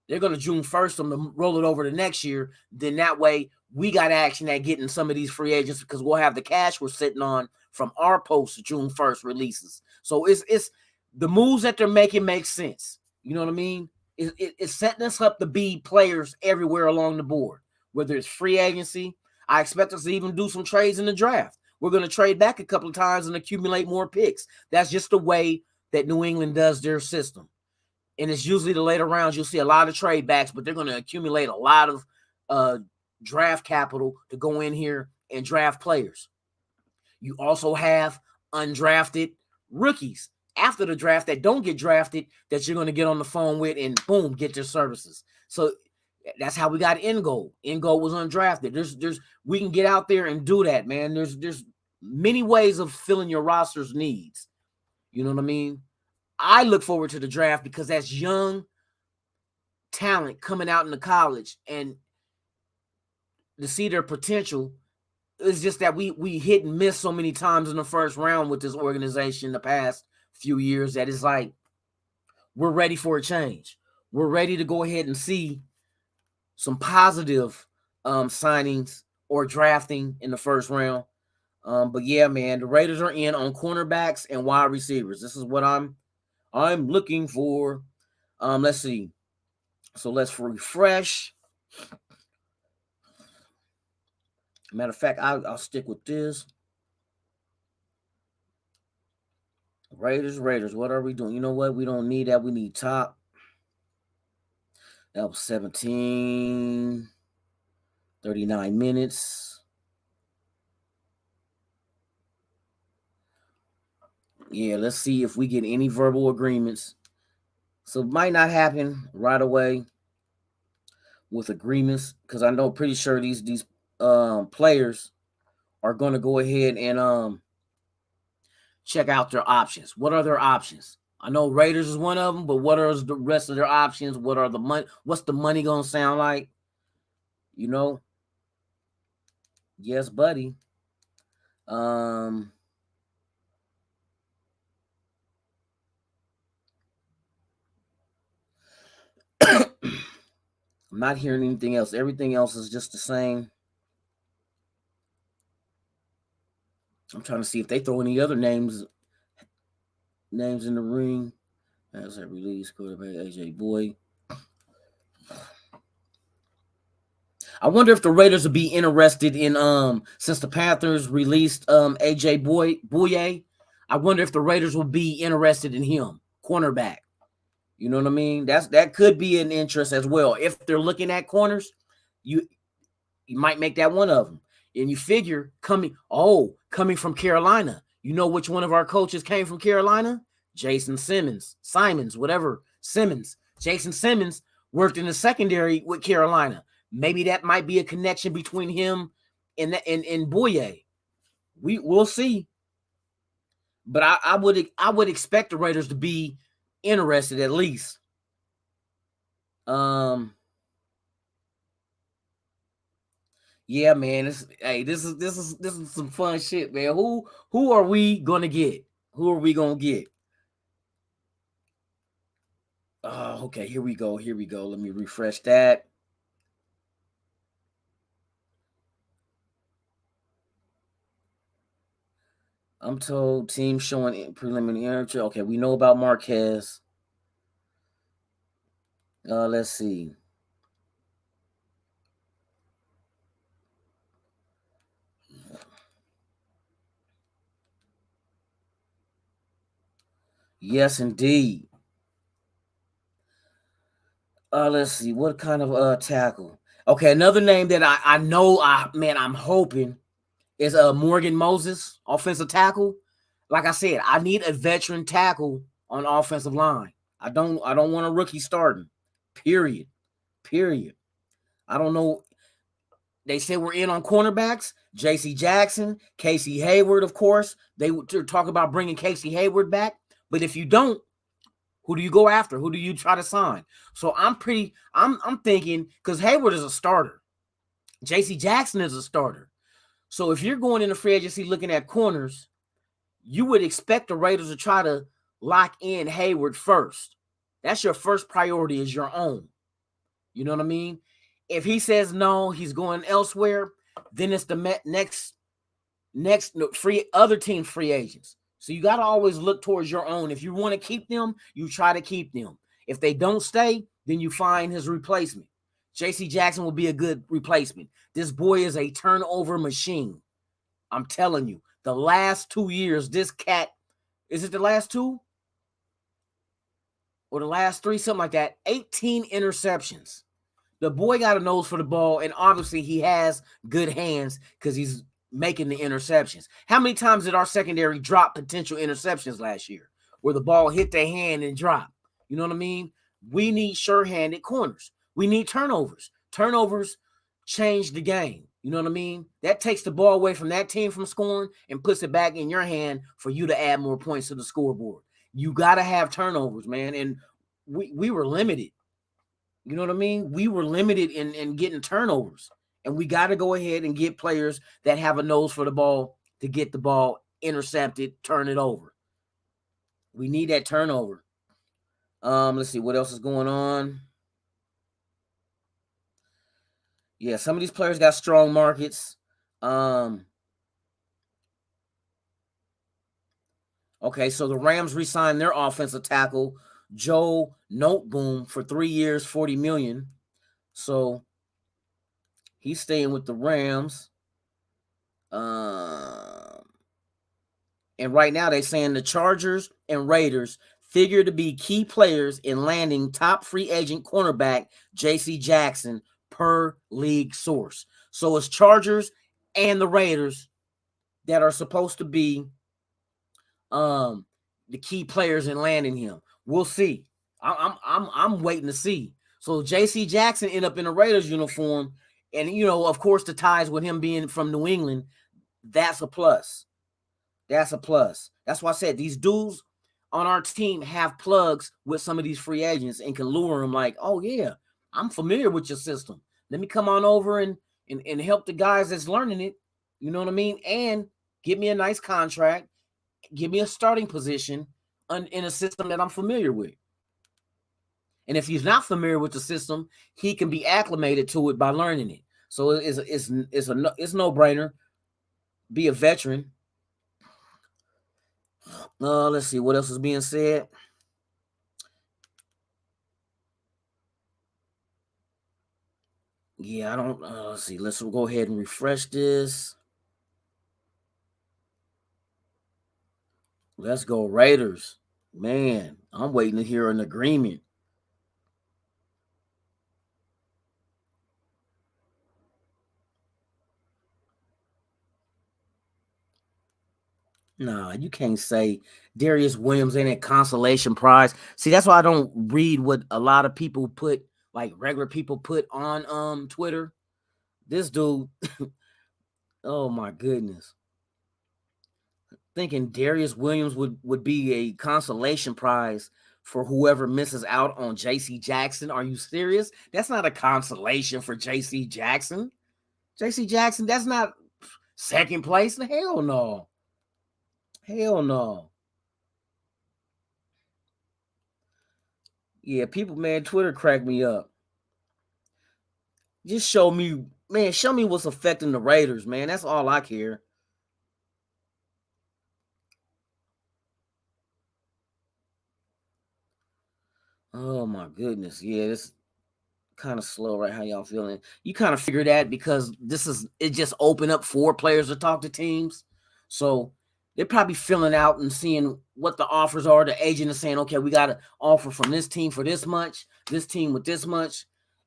They're going to June 1st them to roll it over to next year. Then that way we got action at getting some of these free agents, because we'll have the cash we're sitting on from our post June 1st releases. So it's the moves that they're making make sense. You know what I mean? It's setting us up to be players everywhere along the board, whether it's free agency. I expect us to even do some trades in the draft. We're going to trade back a couple of times and accumulate more picks. That's just the way that New England does their system. And it's usually the later rounds, you'll see a lot of trade backs, but they're going to accumulate a lot of draft capital to go in here and draft players. You also have undrafted rookies after the draft that don't get drafted that you're going to get on the phone with and boom, get their services. So that's how we got Ngo. Ngo was undrafted. We can get out there and do that, man. There's many ways of filling your roster's needs. You know what I mean? I look forward to the draft because that's young talent coming out into college, and to see their potential. It's just that we hit and miss so many times in the first round with this organization the past few years that it's like we're ready for a change. We're ready to go ahead and see some positive signings or drafting in the first round. But yeah, man, the Raiders are in on cornerbacks and wide receivers. This is what I'm looking for. Let's see. So let's refresh. Matter of fact, I'll stick with this. Raiders. What are we doing? You know what? We don't need that. We need top. That was 17, 39 minutes. Yeah, let's see if we get any verbal agreements. So it might not happen right away with agreements, because I know pretty sure these players are going to go ahead and check out their options. What are their options? I know Raiders is one of them, but what are the rest of their options? What are the money? What's the money going to sound like? You know? Yes, buddy. I'm not hearing anything else. Everything else is just the same. I'm trying to see if they throw any other names in the ring. As a release, quarterback AJ Boy. I wonder if the Raiders would be interested in since the Panthers released AJ Bouye. I wonder if the Raiders will be interested in him, cornerback. You know what I mean? That could be an interest as well. If they're looking at corners, you might make that one of them. And you figure coming from Carolina. You know which one of our coaches came from Carolina? Jason Simmons, Jason Simmons worked in the secondary with Carolina. Maybe that might be a connection between him and Bouye. We'll see. But I would expect the Raiders to be interested at least. Yeah, man. This is some fun shit, man. Who are we gonna get? Who are we gonna get? Oh, okay. Here we go. Let me refresh that. I'm told team showing preliminary. Okay, we know about Marquez. Let's see. Yes, indeed. Let's see. What kind of tackle? Okay, another name that I know I'm hoping is Morgan Moses, offensive tackle. Like I said, I need a veteran tackle on offensive line. I don't want a rookie starting. Period. I don't know. They said we're in on cornerbacks. J.C. Jackson, Casey Hayward, of course. They're talking about bringing Casey Hayward back. But if you don't, who do you go after? Who do you try to sign? So I'm thinking, because Hayward is a starter. J.C. Jackson is a starter. So if you're going into free agency looking at corners, you would expect the Raiders to try to lock in Hayward first. That's your first priority, is your own. You know what I mean? If he says no, he's going elsewhere, then it's the next other team free agents. So you got to always look towards your own. If you want to keep them, you try to keep them. If they don't stay, then you find his replacement. J.C. Jackson will be a good replacement. This boy is a turnover machine. I'm telling you, the last 2 years, this cat, is it the last 2? Or the last 3, something like that, 18 interceptions. The boy got a nose for the ball, and obviously he has good hands because he's making the interceptions. How many times did our secondary drop potential interceptions last year where the ball hit their hand and dropped? You know what I mean? We need sure-handed corners. We need turnovers. Turnovers change the game. You know what I mean? That takes the ball away from that team from scoring and puts it back in your hand for you to add more points to the scoreboard. You got to have turnovers, man. And we were limited. You know what I mean? We were limited in getting turnovers. And we got to go ahead and get players that have a nose for the ball to get the ball intercepted, turn it over. We need that turnover. Let's see what else is going on. Yeah, some of these players got strong markets. Okay, so the Rams re-signed their offensive tackle, Joe Noteboom, for 3 years, $40 million. So he's staying with the Rams. And right now they're saying the Chargers and Raiders figure to be key players in landing top free agent cornerback J.C. Jackson per league source. So it's Chargers and the Raiders that are supposed to be the key players in landing him. We'll see. I'm waiting to see. So J.C. Jackson end up in a Raiders uniform, and of course, the ties with him being from New England, that's a plus. That's a plus. That's why I said these dudes on our team have plugs with some of these free agents and can lure them like, oh yeah, I'm familiar with your system. Let me come on over and help the guys that's learning it. You know what I mean? And give me a nice contract. Give me a starting position in a system that I'm familiar with. And if he's not familiar with the system, he can be acclimated to it by learning it. So it's no brainer. Be a veteran. Let's see what else is being said. Yeah, I don't let's see. Let's go ahead and refresh this. Let's go Raiders. Man, I'm waiting to hear an agreement. Nah, you can't say Darius Williams ain't a consolation prize. See, that's why I don't read what a lot of people put, like regular people put on Twitter. This dude, oh my goodness. Thinking Darius Williams would be a consolation prize for whoever misses out on JC Jackson. Are you serious? That's not a consolation for JC Jackson. JC Jackson, that's not second place. Hell no. Hell no. Yeah, people, man, Twitter cracked me up. Just show me, man, show me what's affecting the Raiders, man. That's all I care. Oh my goodness. Yeah, this kind of slow, right? How y'all feeling? You kind of figure that because it just opened up for players to talk to teams. So they're probably filling out and seeing what the offers are. The agent is saying, okay, we got an offer from this team for this much, this team with this much,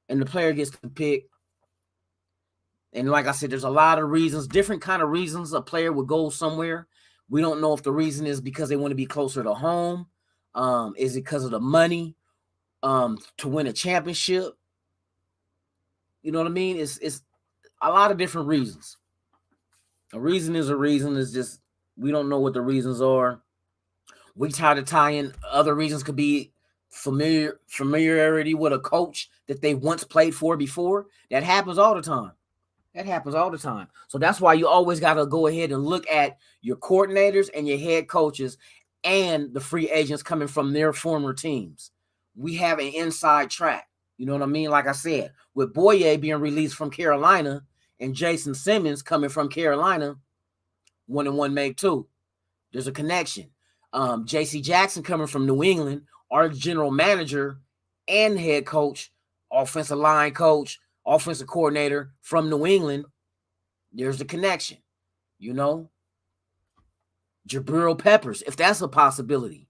and the player gets to pick. And like I said, there's a lot of reasons, different kind of reasons a player would go somewhere. We don't know if the reason is because they want to be closer to home. Is it because of the money to win a championship? You know what I mean? It's a lot of different reasons. A reason is a reason. It's just we don't know what the reasons are. We try to tie in other reasons. Could be familiarity with a coach that they once played for before. That happens all the time. That happens all the time. So that's why you always got to go ahead and look at your coordinators and your head coaches and the free agents coming from their former teams. We have an inside track. You know what I mean? Like I said, with Boye being released from Carolina and Jason Simmons coming from Carolina, 1-1 make 2. There's a connection. J.C. Jackson coming from New England, our general manager and head coach, offensive line coach, offensive coordinator from New England. There's the connection. You know, Jabril Peppers, if that's a possibility.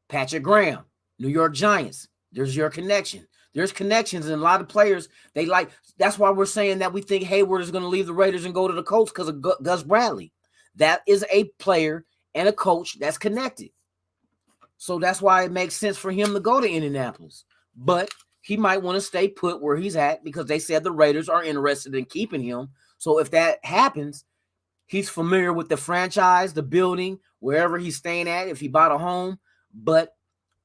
Patrick Graham, New York Giants. There's your connection. There's connections, and a lot of players, they like, that's why we're saying that we think Hayward is going to leave the Raiders and go to the Colts because of Gus Bradley. That is a player and a coach that's connected. So that's why it makes sense for him to go to Indianapolis. But he might want to stay put where he's at because they said the Raiders are interested in keeping him. So if that happens, he's familiar with the franchise, the building, wherever he's staying at, if he bought a home. But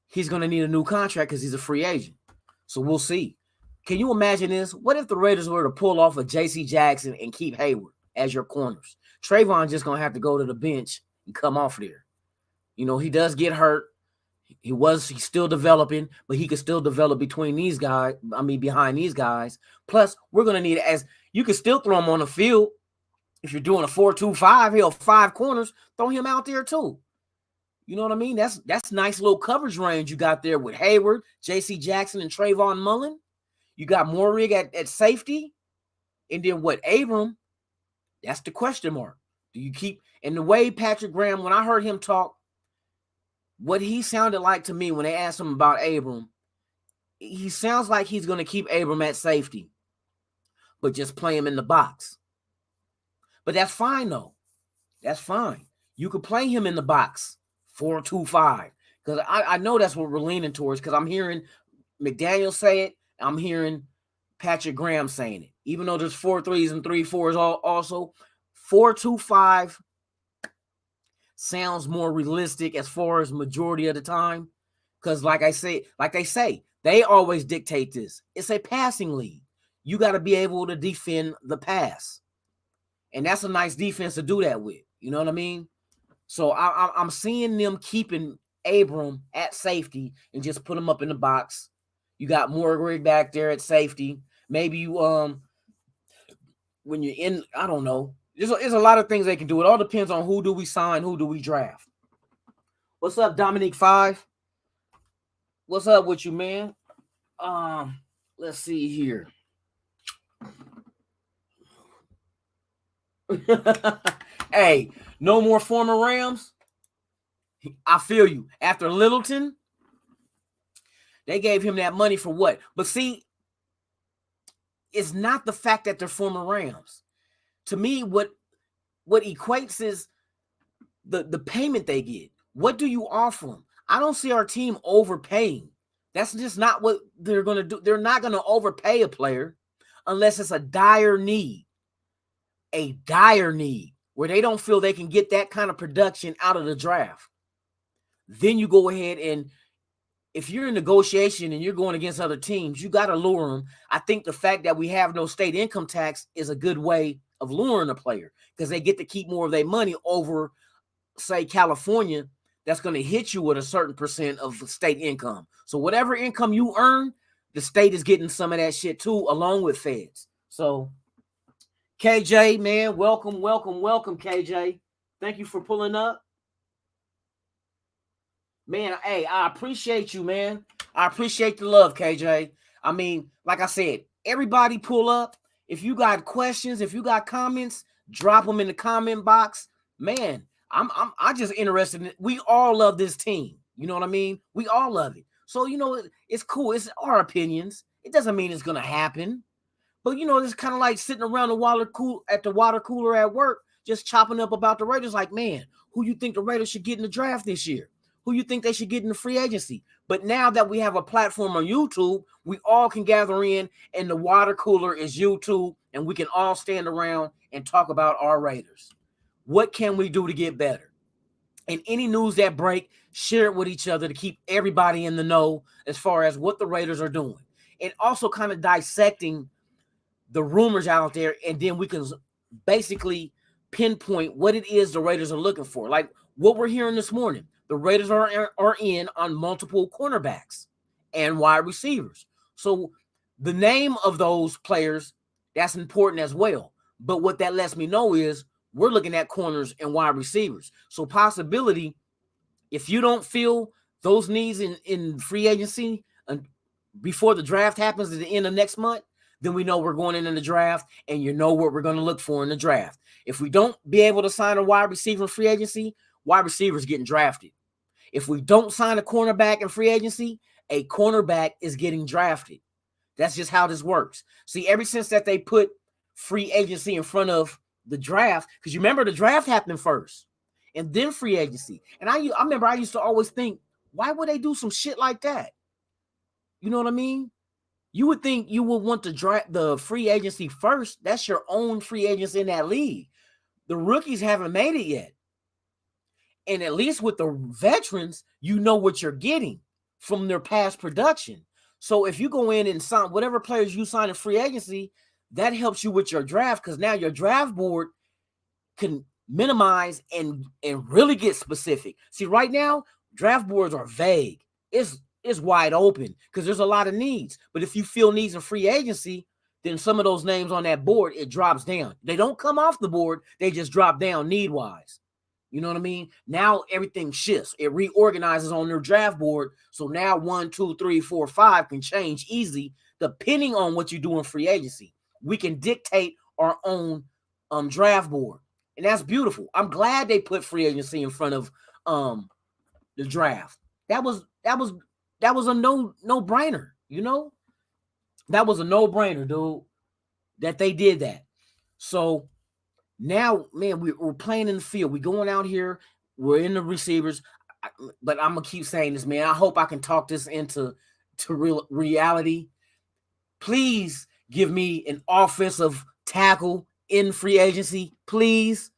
he's going to need a new contract because he's a free agent. So we'll see. Can you imagine this? What if the Raiders were to pull off a J.C. Jackson and keep Hayward as your corners? Trayvon just going to have to go to the bench and come off there. You know, he does get hurt. He's still developing, but he could still develop between these guys. I mean, behind these guys. Plus, we're going to need, as you can still throw him on the field. If you're doing a 4-2-5, he'll 5 corners, throw him out there too. You know what I mean? That's nice little coverage range you got there with Hayward, J.C. Jackson, and Trayvon Mullen. You got Morrig at safety. And then what, Abram? That's the question mark. Do you keep, and the way Patrick Graham, when I heard him talk, what he sounded like to me when they asked him about Abram, he sounds like he's going to keep Abram at safety, but just play him in the box. But that's fine, though. That's fine. You could play him in the box, 4-2-5. Because I know that's what we're leaning towards because I'm hearing McDaniel say it. I'm hearing Patrick Graham saying it. Even though there's 4-3s and 3-4s also, 4-2-5 sounds more realistic as far as majority of the time. Because like they say, they always dictate this. It's a passing league. You got to be able to defend the pass. And that's a nice defense to do that with. You know what I mean? So I'm seeing them keeping Abram at safety and just put him up in the box. You got Morrig back there at safety. Maybe you when you're in, I don't know. There's a lot of things they can do. It all depends on who do we sign, who do we draft. What's up, Dominique 5? What's up with you, man? Let's see here. Hey, no more former Rams. I feel you. After Littleton, they gave him that money for what? But see, it's not the fact that they're former Rams. To me, what equates is the payment they get. What do you offer them? I don't see our team overpaying. That's just not what they're going to do. They're not going to overpay a player unless it's a dire need where they don't feel they can get that kind of production out of the draft. Then you go ahead and if you're in negotiation and you're going against other teams, you got to lure them. I think the fact that we have no state income tax is a good way of luring a player because they get to keep more of their money over, say, California, that's going to hit you with a certain percent of state income. So whatever income you earn, the state is getting some of that shit too, along with feds. So KJ, man, welcome, KJ. Thank you for pulling up. Man, hey, I appreciate you, man. I appreciate the love, KJ. I mean, like I said, everybody pull up. If you got questions, if you got comments, drop them in the comment box. Man, I'm just interested in it. We all love this team. You know what I mean? We all love it. So, you know, it's cool. It's our opinions. It doesn't mean it's going to happen. But, you know, it's kind of like sitting around the water cooler at work, just chopping up about the Raiders like, man, who you think the Raiders should get in the draft this year? Who you think they should get in the free agency? But now that we have a platform on YouTube, we all can gather in, and the water cooler is YouTube, and we can all stand around and talk about our Raiders. What can we do to get better? And any news that break, share it with each other to keep everybody in the know as far as what the Raiders are doing. And also kind of dissecting the rumors out there, and then we can basically pinpoint what it is the Raiders are looking for. Like what we're hearing this morning. The Raiders are in on multiple cornerbacks and wide receivers. So the name of those players, that's important as well. But what that lets me know is we're looking at corners and wide receivers. So possibility, if you don't feel those needs in free agency before the draft happens at the end of next month, then we know we're going into the draft and you know what we're going to look for in the draft. If we don't be able to sign a wide receiver in free agency, wide receivers getting drafted. If we don't sign a cornerback in free agency, a cornerback is getting drafted. That's just how this works. See, ever since that they put free agency in front of the draft, because you remember the draft happened first and then free agency. And I remember I used to always think, why would they do some shit like that? You know what I mean? You would think you would want to draft the free agency first. That's your own free agents in that league. The rookies haven't made it yet. And at least with the veterans, you know what you're getting from their past production. So if you go in and sign whatever players you sign in free agency, that helps you with your draft because now your draft board can minimize and really get specific. See, right now, draft boards are vague. It's wide open because there's a lot of needs. But if you feel needs in free agency, then some of those names on that board, it drops down. They don't come off the board. They just drop down need-wise. You know what I mean? Now everything shifts. It reorganizes on their draft board. So now 1, 2, 3, 4, 5 can change easily depending on what you do in free agency. We can dictate our own draft board. And that's beautiful. I'm glad they put free agency in front of the draft. That was a no-brainer, you know? That was a no-brainer, dude, that they did that. So now, man, we're playing in the field. We're going out here. We're in the receivers. But I'm going to keep saying this, man. I hope I can talk this into real reality. Please give me an offensive tackle in free agency. Please.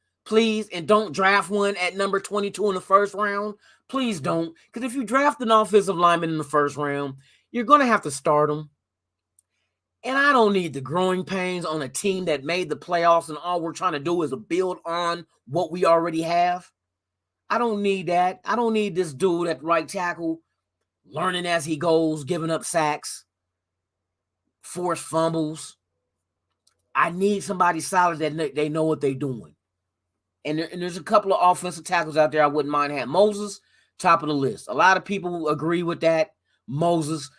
And don't draft one at number 22 in the first round. Please don't. Because if you draft an offensive lineman in the first round, you're going to have to start him. And I don't need the growing pains on a team that made the playoffs and all we're trying to do is build on what we already have. I don't need that. I don't need this dude at right tackle learning as he goes, giving up sacks, forced fumbles. I need somebody solid that they know what they're doing. And there's a couple of offensive tackles out there I wouldn't mind having. Moses, top of the list. A lot of people agree with that. Moses,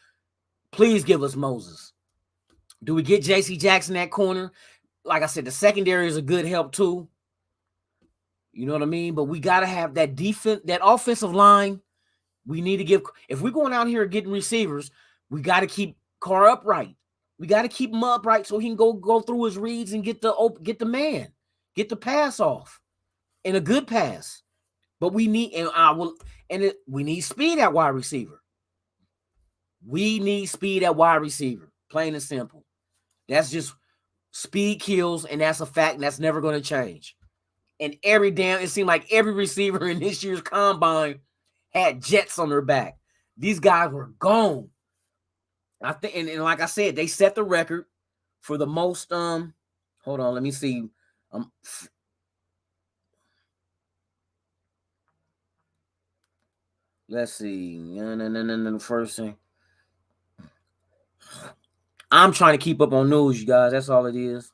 please give us Moses. Do we get J.C. Jackson at corner? like I said, the secondary is a good help too. You know what I mean? But we got to have that defense, that offensive line. We need to give, if we're going out here getting receivers, we got to keep Carr upright. We got to keep him upright so he can go through his reads and get the man, get the pass off, and a good pass. But we need, we need speed at wide receiver. We need speed at wide receiver, plain and simple. That's just speed kills, and that's a fact, and that's never going to change. And it seemed like every receiver in this year's combine had jets on their back. These guys were gone. I think, and like I said, they set the record for the most. Hold on, let me see. Let's see. No, first thing. I'm trying to keep up on news, you guys. That's all it is.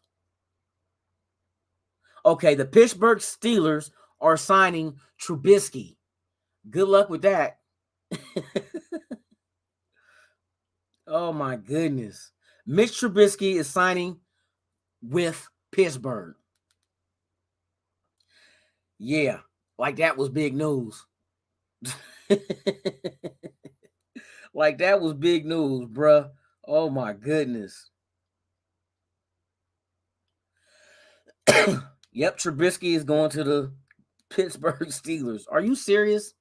Okay, the Pittsburgh Steelers are signing Trubisky. Good luck with that. Oh my goodness. Mitch Trubisky is signing with Pittsburgh. Yeah, like that was big news. Like that was big news, bruh. Oh my goodness. Yep, Trubisky is going to the Pittsburgh Steelers. Are you serious?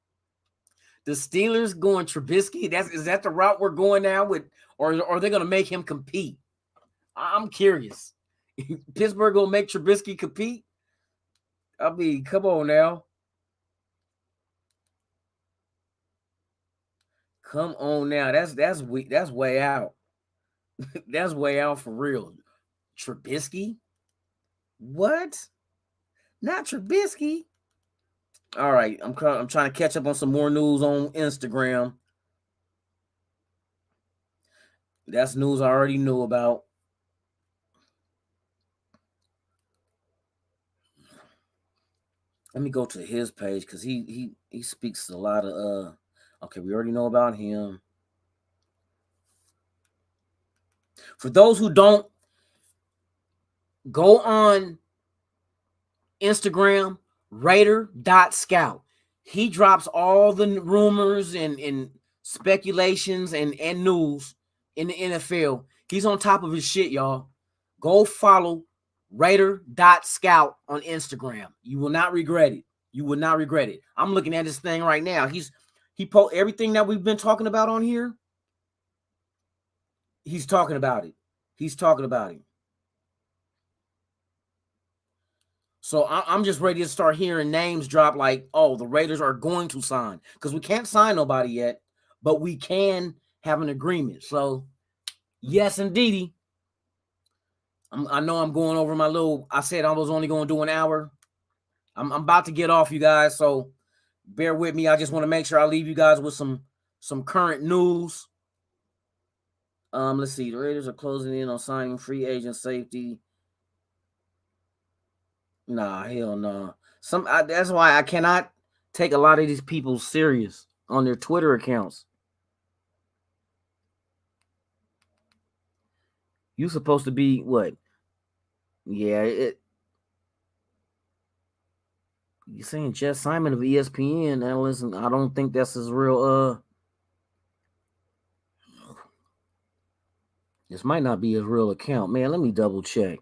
The Steelers going Trubisky? Is that the route we're going now with, or are they going to make him compete? I'm curious. Pittsburgh gonna make Trubisky compete? I mean, come on now. Come on now. That's way out. That's way out for real. Trubisky? What? Not Trubisky. All right, I'm trying to catch up on some more news on Instagram. That's news I already knew about. Let me go to his page because he speaks a lot of okay, we already know about him. For those who don't, go on Instagram, Raider.scout. He drops all the rumors and speculations and news in the NFL. He's on top of his shit, y'all. Go follow Raider.scout on Instagram. You will not regret it. You will not regret it. I'm looking at this thing right now. He post everything that we've been talking about on here. He's talking about it. He's talking about it. So I'm just ready to start hearing names drop like, oh, the Raiders are going to sign. Because we can't sign nobody yet, but we can have an agreement. So, yes, indeedy. I know I'm going over my little, I said I was only going to do an hour. I'm about to get off, you guys, so bear with me. I just want to make sure I leave you guys with some current news. Let's see. The Raiders are closing in on signing free agent safety. Nah, hell no. That's why I cannot take a lot of these people serious on their Twitter accounts. You supposed to be what? Yeah, you're saying Jeff Simon of ESPN. Now listen, I don't think that's his real this might not be his real account. Man, let me double check.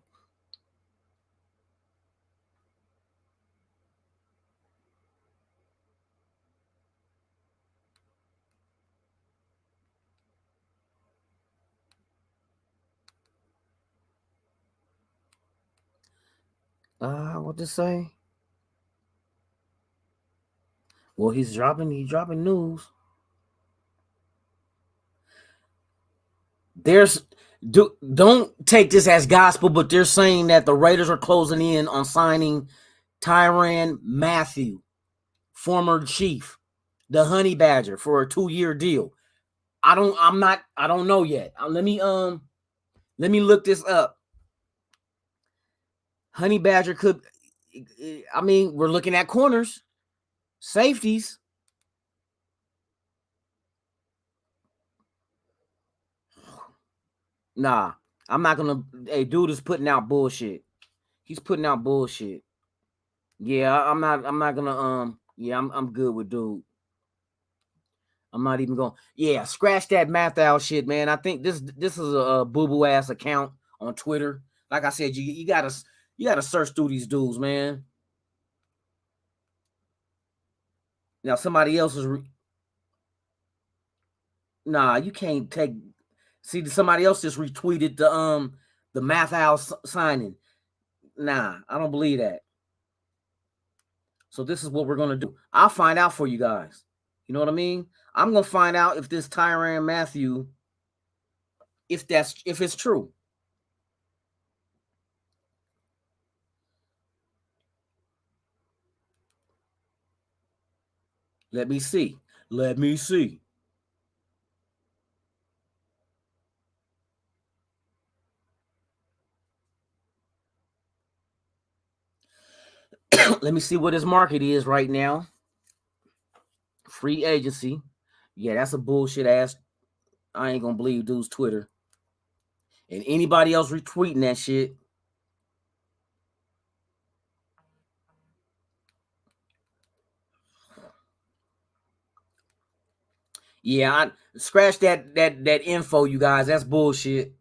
What to say? Well, he's dropping news. Don't take this as gospel, but they're saying that the Raiders are closing in on signing Tyrann Mathieu, former Chief, the Honey Badger, for a 2-year deal. I don't know yet. Let me look this up. Honey Badger could, I mean, we're looking at corners, safeties. Nah, I'm not gonna. Hey, dude is putting out bullshit. He's putting out bullshit. Yeah, I'm not gonna yeah, I'm good with dude. I'm not even going. Yeah, scratch that Mathal shit, man. I think this is a boo boo ass account on Twitter. Like I said, you gotta search through these dudes, man. Now somebody else is. Nah, you can't take. See, somebody else just retweeted the Mathal signing. Nah, I don't believe that. So this is what we're gonna do. I'll find out for you guys. You know what I mean? I'm gonna find out if this Tyrann Mathieu, if it's true. Let me see. Let me see. Let me see what his market is right now. Free agency. Yeah, that's a bullshit ass. I ain't gonna believe dude's Twitter. And anybody else retweeting that shit. Yeah, scratch that info, you guys. That's bullshit.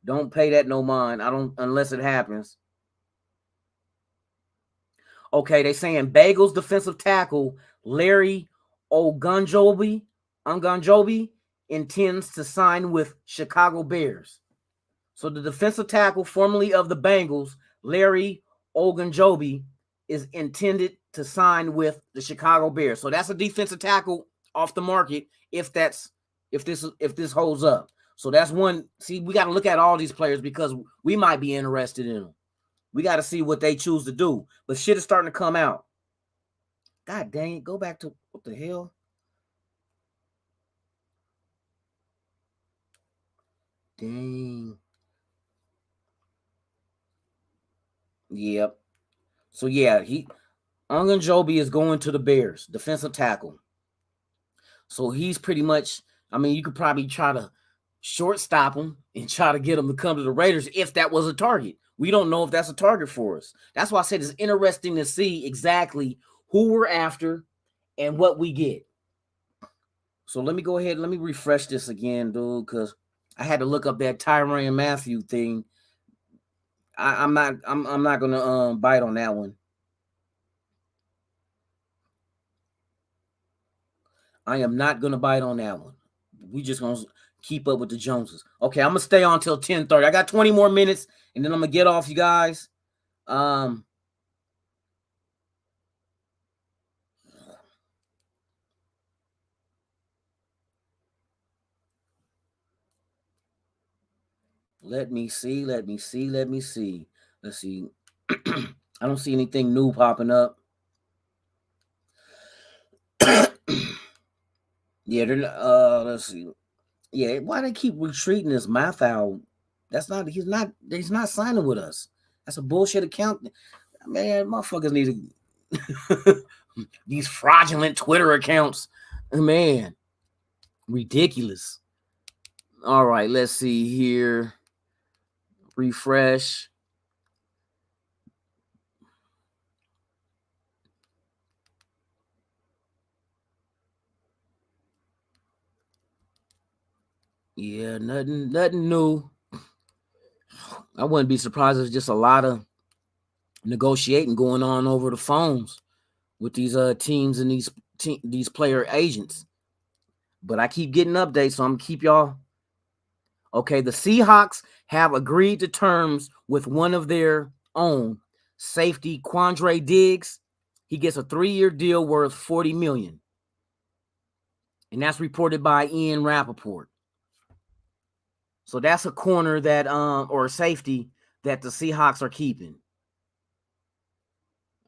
Don't pay that no mind. I don't unless it happens. Okay, they saying Bagels defensive tackle Larry Ogunjobi intends to sign with Chicago Bears. So the defensive tackle, formerly of the Bengals, Larry Ogunjobi, is intended to sign with the Chicago Bears. So that's a defensive tackle off the market if this holds up. So that's one. See, we got to look at all these players because we might be interested in them. We got to see what they choose to do. But shit is starting to come out. God dang it. Go back to what the hell? Dang. Yep. So yeah, Ogunjobi is going to the Bears, defensive tackle. So he's pretty much, I mean, you could probably try to shortstop him and try to get him to come to the Raiders if that was a target. We don't know if that's a target for us. That's why I said it's interesting to see exactly who we're after and what we get. So let me go ahead. Let me refresh this again, dude, because I had to look up that Tyrann Mathieu thing. I'm not gonna bite on that one. I am not gonna bite on that one. We just gonna keep up with the Joneses. Okay, I'm gonna stay on till 10:30. I got 20 more minutes, and then I'm gonna get off, you guys. Let me see. Let's see. I don't see anything new popping up. Yeah, they're let's see. Yeah, why they keep retreating this Mathal? He's not signing with us. That's a bullshit account. Man, motherfuckers need to these fraudulent Twitter accounts. Man, ridiculous. All right, let's see here. Refresh. Yeah, nothing new. I wouldn't be surprised if it's just a lot of negotiating going on over the phones with these teams and these player agents. But I keep getting updates, so I'm gonna keep y'all. Okay, the Seahawks have agreed to terms with one of their own, safety Quandre Diggs. He gets a 3-year deal worth $40 million. And that's reported by Ian Rappaport. So that's a corner that or a safety that the Seahawks are keeping.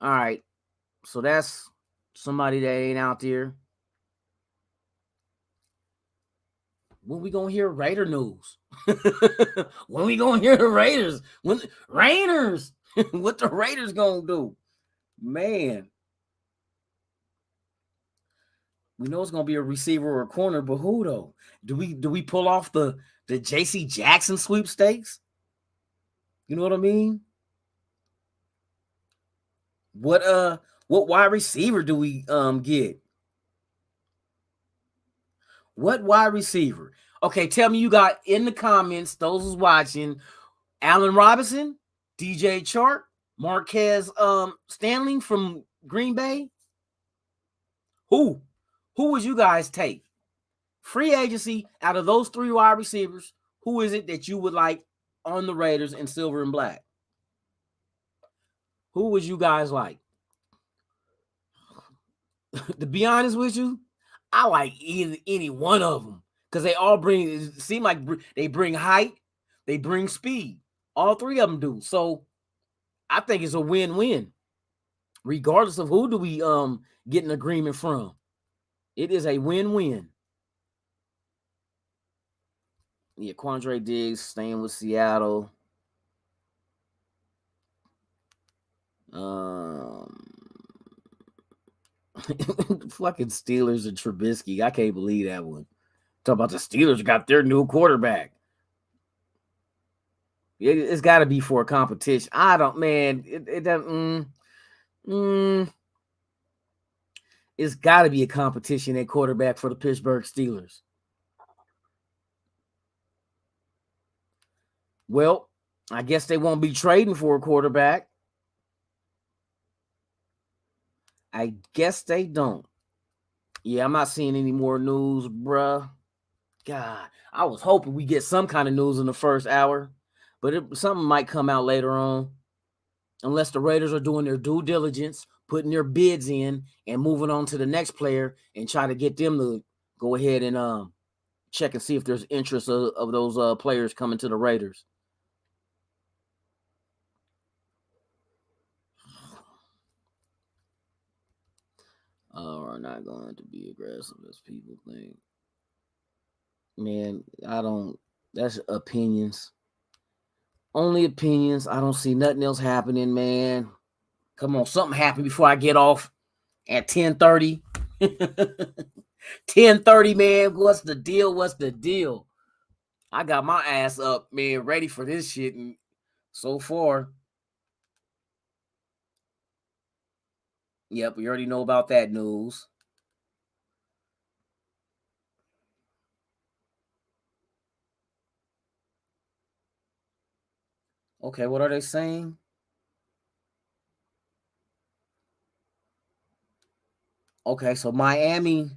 All right. So that's somebody that ain't out there. When we gonna hear Raider news? When we gonna hear the Raiders? When Raiders? What the Raiders gonna do? Man. We know it's gonna be a receiver or a corner, but who though? Do we pull off the JC Jackson sweepstakes? You know what I mean? What wide receiver do we get? What wide receiver? Okay, tell me you got in the comments, those who's watching, Allen Robinson, DJ Chark, Marquez Stanley from Green Bay. Who would you guys take? Free agency out of those 3 wide receivers, who is it that you would like on the Raiders in silver and black? Who would you guys like? To be honest with you, I like any one of them because they all seem like they bring height, they bring speed. All 3 of them do. So I think it's a win-win. Regardless of who do we get an agreement from. It is a win-win. Yeah, Quandre Diggs staying with Seattle. Fucking Steelers and Trubisky. I can't believe that one. Talk about the Steelers got their new quarterback. It's got to be for a competition. I don't, man. It doesn't. It's got to be a competition at quarterback for the Pittsburgh Steelers. Well, I guess they won't be trading for a quarterback. I guess they don't. Yeah, I'm not seeing any more news, bruh. God, I was hoping we get some kind of news in the first hour, but something might come out later on. Unless the Raiders are doing their due diligence, putting their bids in, and moving on to the next player and try to get them to go ahead and check and see if there's interest of those players coming to the Raiders. Are not going to be aggressive as people think. Man, that's opinions. Only opinions. I don't see nothing else happening, man. Come on, something happened before I get off at 10:30. 10:30, man. What's the deal? I got my ass up, man, ready for this shit. And so far, yep, we already know about that news. Okay, what are they saying? Okay, so Miami.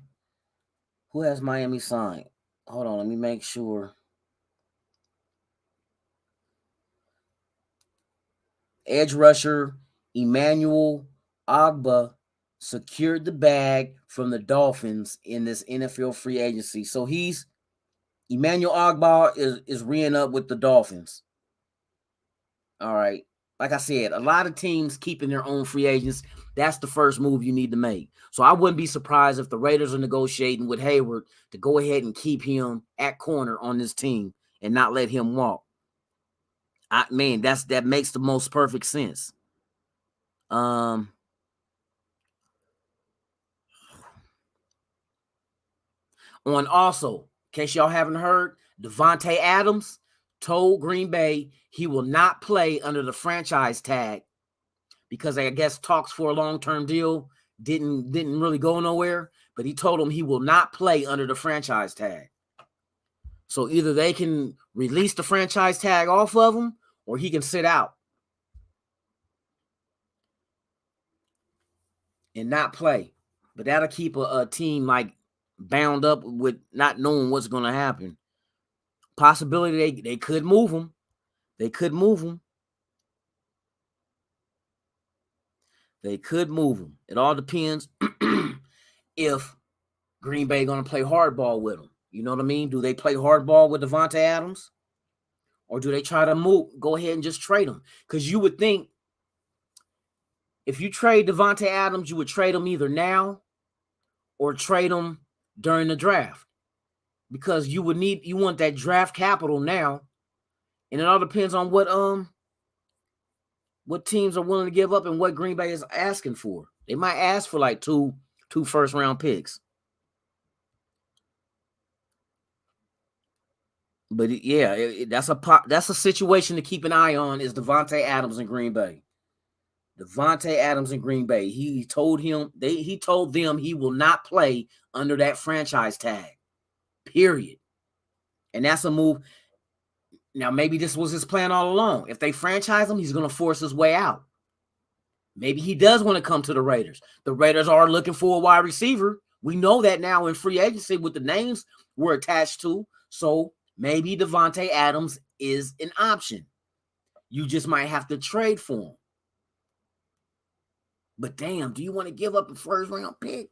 Who has Miami signed? Hold on, let me make sure. Edge rusher Emmanuel Agba secured the bag from the Dolphins in this NFL free agency. So Emmanuel Agba is reing up with the Dolphins. All right. Like I said, a lot of teams keeping their own free agents. That's the first move you need to make. So I wouldn't be surprised if the Raiders are negotiating with Hayward to go ahead and keep him at corner on this team and not let him walk. That makes the most perfect sense. And also, in case y'all haven't heard, Devontae Adams told Green Bay he will not play under the franchise tag because I guess talks for a long-term deal didn't really go nowhere, but he told him he will not play under the franchise tag. So either they can release the franchise tag off of him or he can sit out and not play. But that'll keep a team like bound up with not knowing what's going to happen. Possibility they could move him. They could move him. It all depends if Green Bay going to play hardball with him. You know what I mean? Do they play hardball with Devontae Adams? Or do they try to go ahead and just trade him? Because you would think if you trade Devontae Adams, you would trade him either now or trade him during the draft. Because you want that draft capital now. And it all depends on what teams are willing to give up and what Green Bay is asking for. They might ask for like two first-round picks. But yeah, that's a situation to keep an eye on is Devontae Adams in Green Bay. Devontae Adams in Green Bay. He told them he will not play under that franchise tag. Period. And that's a move. Now, maybe this was his plan all along. If they franchise him, he's going to force his way out. Maybe he does want to come to the Raiders. The Raiders are looking for a wide receiver. We know that now in free agency with the names we're attached to. So maybe Devontae Adams is an option. You just might have to trade for him. But damn, do you want to give up a first round pick?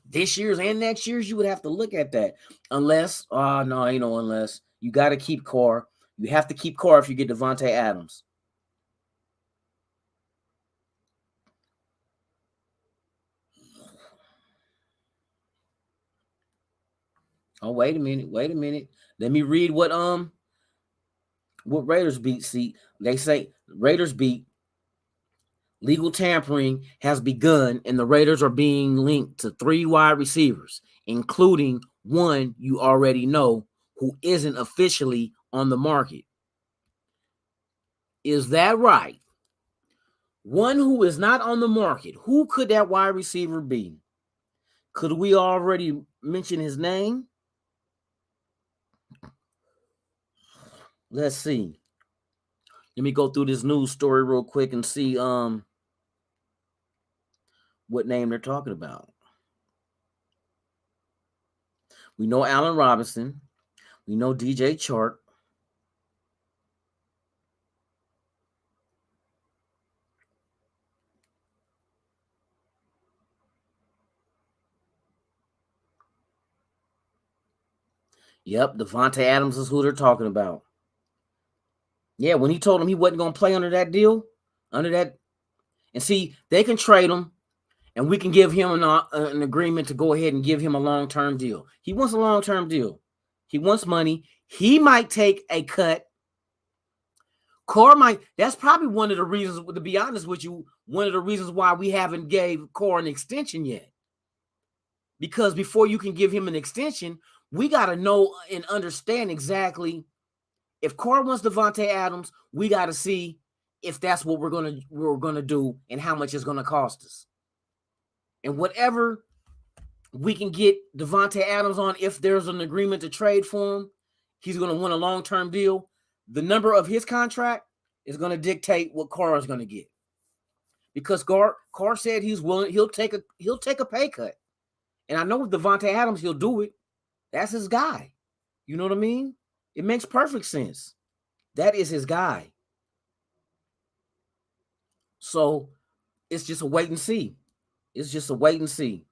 This year's and next year's, you would have to look at that. Unless, no, ain't no unless. You got to keep Carr. You have to keep Carr if you get Devontae Adams. Oh, wait a minute. Let me read what Raiders beat. See, they say Raiders beat. Legal tampering has begun, and the Raiders are being linked to 3 wide receivers, including one you already know who isn't officially on the market. Is that right? One who is not on the market. Who could that wide receiver be? Could we already mention his name? Let's see. Let me go through this news story real quick and see what name they're talking about. We know Allen Robinson. We know DJ Chark. Yep, Devontae Adams is who they're talking about. Yeah, when he told him he wasn't going to play under that deal, and see, they can trade him, and we can give him an agreement to go ahead and give him a long-term deal. He wants a long-term deal. He wants money. He might take a cut. Carr might. That's probably one of the reasons, to be honest with you, one of the reasons why we haven't gave Carr an extension yet. Because before you can give him an extension, we got to know and understand exactly if Carr wants Devontae Adams, we got to see if that's what we're gonna do and how much it's gonna cost us. And whatever we can get Devontae Adams on, if there's an agreement to trade for him, he's gonna want a long-term deal. The number of his contract is gonna dictate what Carr is gonna get. Because Carr said he's willing, he'll take a pay cut. And I know with Devontae Adams, he'll do it. That's his guy. You know what I mean? It makes perfect sense. That is his guy. So it's just a wait and see. It's just a wait and see.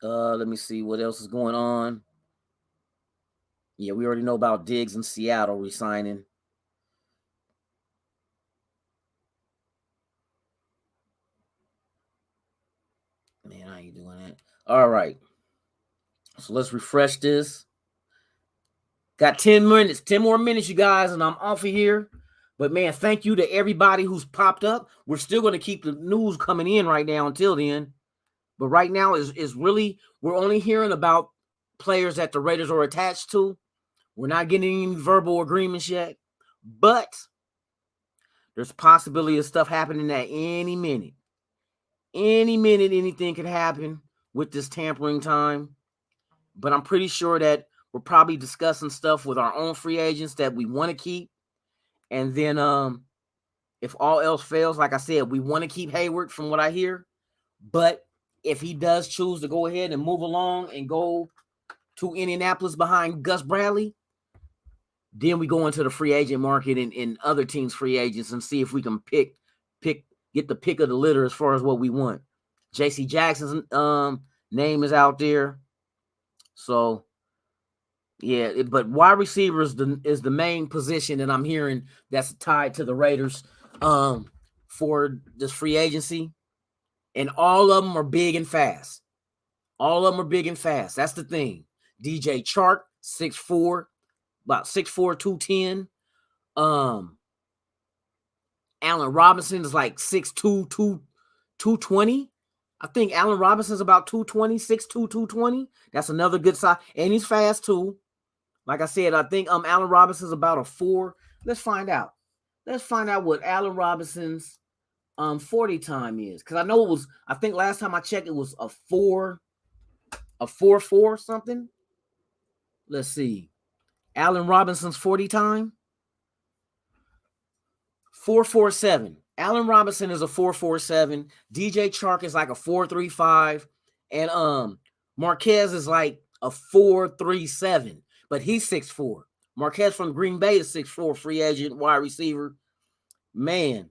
Let me see what else is going on. Yeah, we already know about Diggs in Seattle resigning. Man, I ain't doing that. All right. So let's refresh this. Got 10 more minutes, you guys, and I'm off of here. But, man, thank you to everybody who's popped up. We're still going to keep the news coming in right now until then. But right now is really, we're only hearing about players that the Raiders are attached to. We're not getting any verbal agreements yet. But there's possibility of stuff happening at any minute. Any minute, anything could happen with this tampering time. But I'm pretty sure that we're probably discussing stuff with our own free agents that we want to keep. And then if all else fails, like I said, we want to keep Hayward from what I hear. But if he does choose to go ahead and move along and go to Indianapolis behind Gus Bradley, then we go into the free agent market and other teams' free agents and see if we can get the pick of the litter as far as what we want. J.C. Jackson's name is out there. So, yeah, but wide receiver is the main position that I'm hearing that's tied to the Raiders for this free agency. And all of them are big and fast. All of them are big and fast. That's the thing. DJ Chark, 6'4", about 6'4", 210. Allen Robinson is like 6'2", 220. I think Allen Robinson's about 220, 6'2", 220. That's another good size. And he's fast too. Like I said, I think Allen Robinson's about a 4. Let's find out. Let's find out what Allen Robinson's 40 time is. Because I know it was, I think last time I checked, it was a 4 something. Let's see. Allen Robinson's 40 time. 4.47. Allen Robinson is a 4.47. DJ Chark is like a 4.35. And Marquez is like a 4.37. But he's 6'4". Marquez from Green Bay is 6'4", free agent, wide receiver. Man.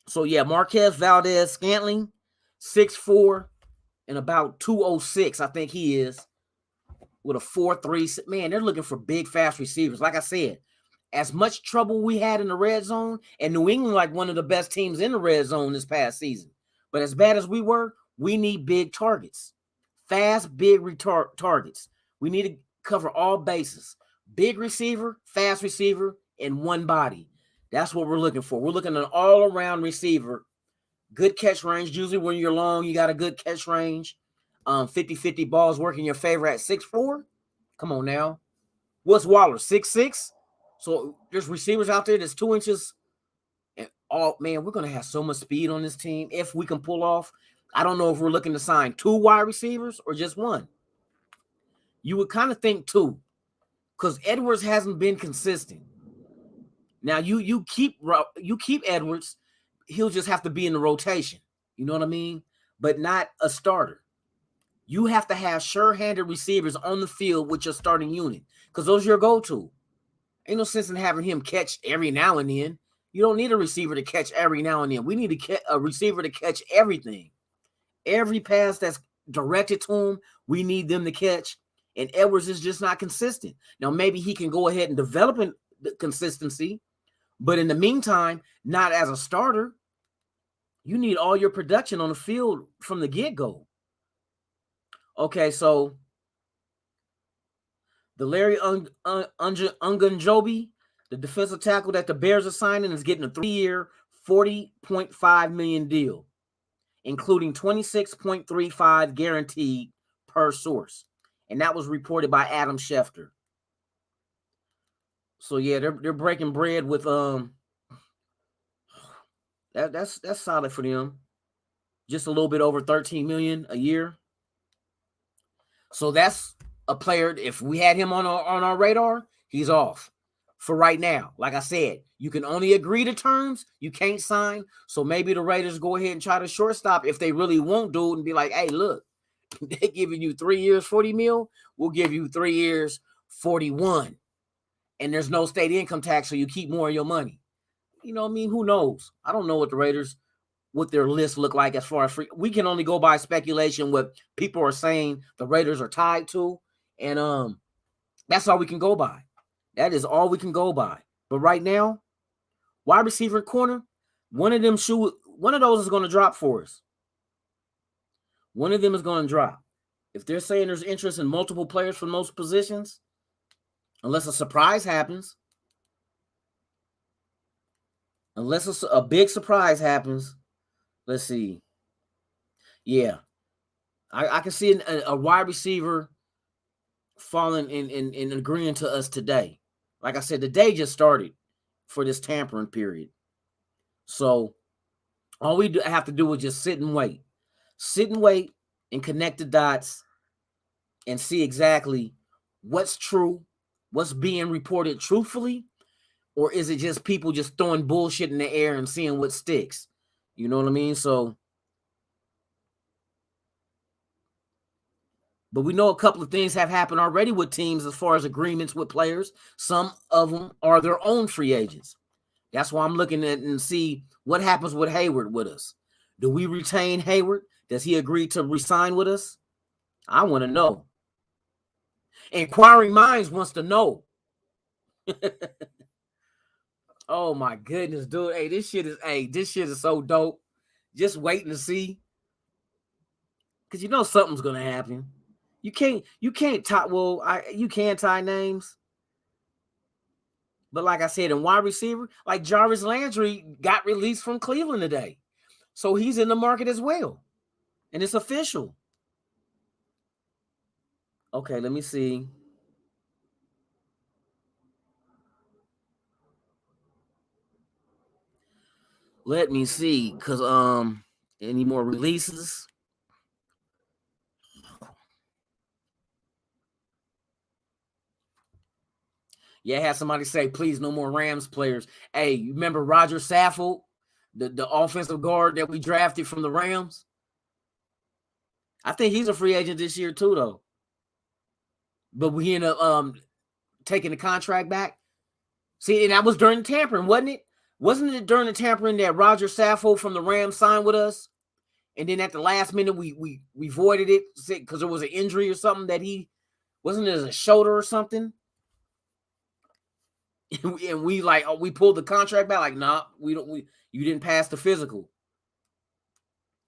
So yeah, Marquez Valdez Scantling, 6'4", and about 206, I think he is, with a 4.3. Man, they're looking for big, fast receivers. Like I said, as much trouble we had in the red zone, and New England like one of the best teams in the red zone this past season. But as bad as we were, we need big targets. Fast, big targets. We need to cover all bases. Big receiver, fast receiver, and one body. That's what we're looking for. We're looking at an all-around receiver. Good catch range. Usually when you're long, you got a good catch range. 50-50 balls working in your favor at 6'4". Come on now. What's Waller? 6'6"? So there's receivers out there that's 2 inches. And man, we're going to have so much speed on this team if we can pull off. I don't know if we're looking to sign 2 wide receivers or just 1. You would kind of think 2, because Edwards hasn't been consistent. Now you keep Edwards, he'll just have to be in the rotation. You know what I mean? But not a starter. You have to have sure-handed receivers on the field with your starting unit, because those are your go-to. Ain't no sense in having him catch every now and then. You don't need a receiver to catch every now and then. We need a receiver to catch everything. Every pass that's directed to him, we need them to catch. And Edwards is just not consistent. Now, maybe he can go ahead and develop the consistency, but in the meantime, not as a starter. You need all your production on the field from the get-go. Okay, so the Larry Ungunjobi, the defensive tackle that the Bears are signing, is getting a 3-year, $40.5 million deal, including $26.35 guaranteed per source. And that was reported by Adam Schefter. So yeah, they're breaking bread with that's solid for them. Just a little bit over $13 million a year. So that's a player. If we had him on our radar, he's off for right now. Like I said, you can only agree to terms. You can't sign. So maybe the Raiders go ahead and try to shortstop if they really won't do it and be like, hey, look, they're giving you 3 years, 40 mil. We'll give you 3 years, 41. And there's no state income tax, so you keep more of your money. You know what I mean? Who knows? I don't know what their list look like as far as free. We can only go by speculation, what people are saying the Raiders are tied to. And that's all we can go by. That is all we can go by. But right now, wide receiver and corner, one of those is going to drop for us. One of them is going to drop. If they're saying there's interest in multiple players for most positions, unless a surprise happens, unless a big surprise happens, let's see. Yeah. I can see a wide receiver falling in agreeing to us today. Like I said, the day just started for this tampering period. So all we have to do is just sit and wait. Sit and wait and connect the dots and see exactly what's true, what's being reported truthfully, or is it just people just throwing bullshit in the air and seeing what sticks? You know what I mean? So, but we know a couple of things have happened already with teams as far as agreements with players. Some of them are their own free agents. That's why I'm looking at and see what happens with Hayward with us. Do we retain Hayward? Does he agree to resign with us? I want to know. Inquiring minds wants to know. Oh my goodness, dude. Hey, this shit is so dope. Just waiting to see. Because you know something's gonna happen. You can't tie, you can tie names. But like I said, in wide receiver, like Jarvis Landry got released from Cleveland today. So he's in the market as well. And it's official. Okay, let me see. Let me see, because any more releases? Yeah, I had somebody say, please, no more Rams players. Hey, you remember Roger Saffold, the offensive guard that we drafted from the Rams? I think he's a free agent this year too, though. But we ended up taking the contract back. See, and that was during the tampering, wasn't it? Wasn't it during the tampering that Roger Saffold from the Rams signed with us? And then at the last minute, we voided it because there was an injury or something that he wasn't it a shoulder or something. And we pulled the contract back. Like, nah, you didn't pass the physical.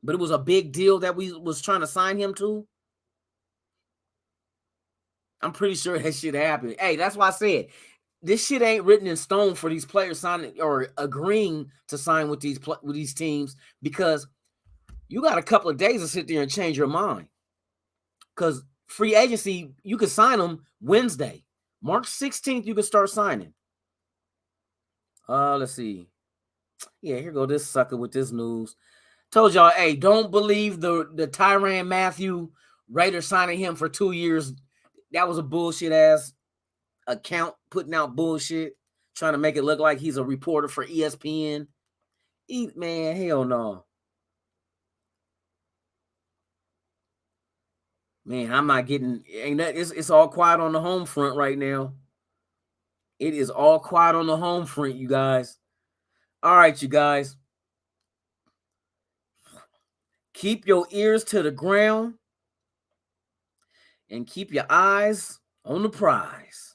But it was a big deal that we was trying to sign him to. I'm pretty sure that shit happened. Hey, that's why I said this shit ain't written in stone for these players signing or agreeing to sign with these teams, because you got a couple of days to sit there and change your mind. Because free agency, you can sign them Wednesday. March 16th, you can start signing. Let's see. Yeah, here go this sucker with this news. Told y'all, hey, don't believe the Tyrann Mathieu Raiders signing him for 2 years. That was a bullshit ass account putting out bullshit, trying to make it look like he's a reporter for ESPN. Man, hell no. Man, I'm not getting. It's all quiet on the home front right now. It is all quiet on the home front, you guys. All right, you guys. Keep your ears to the ground and keep your eyes on the prize.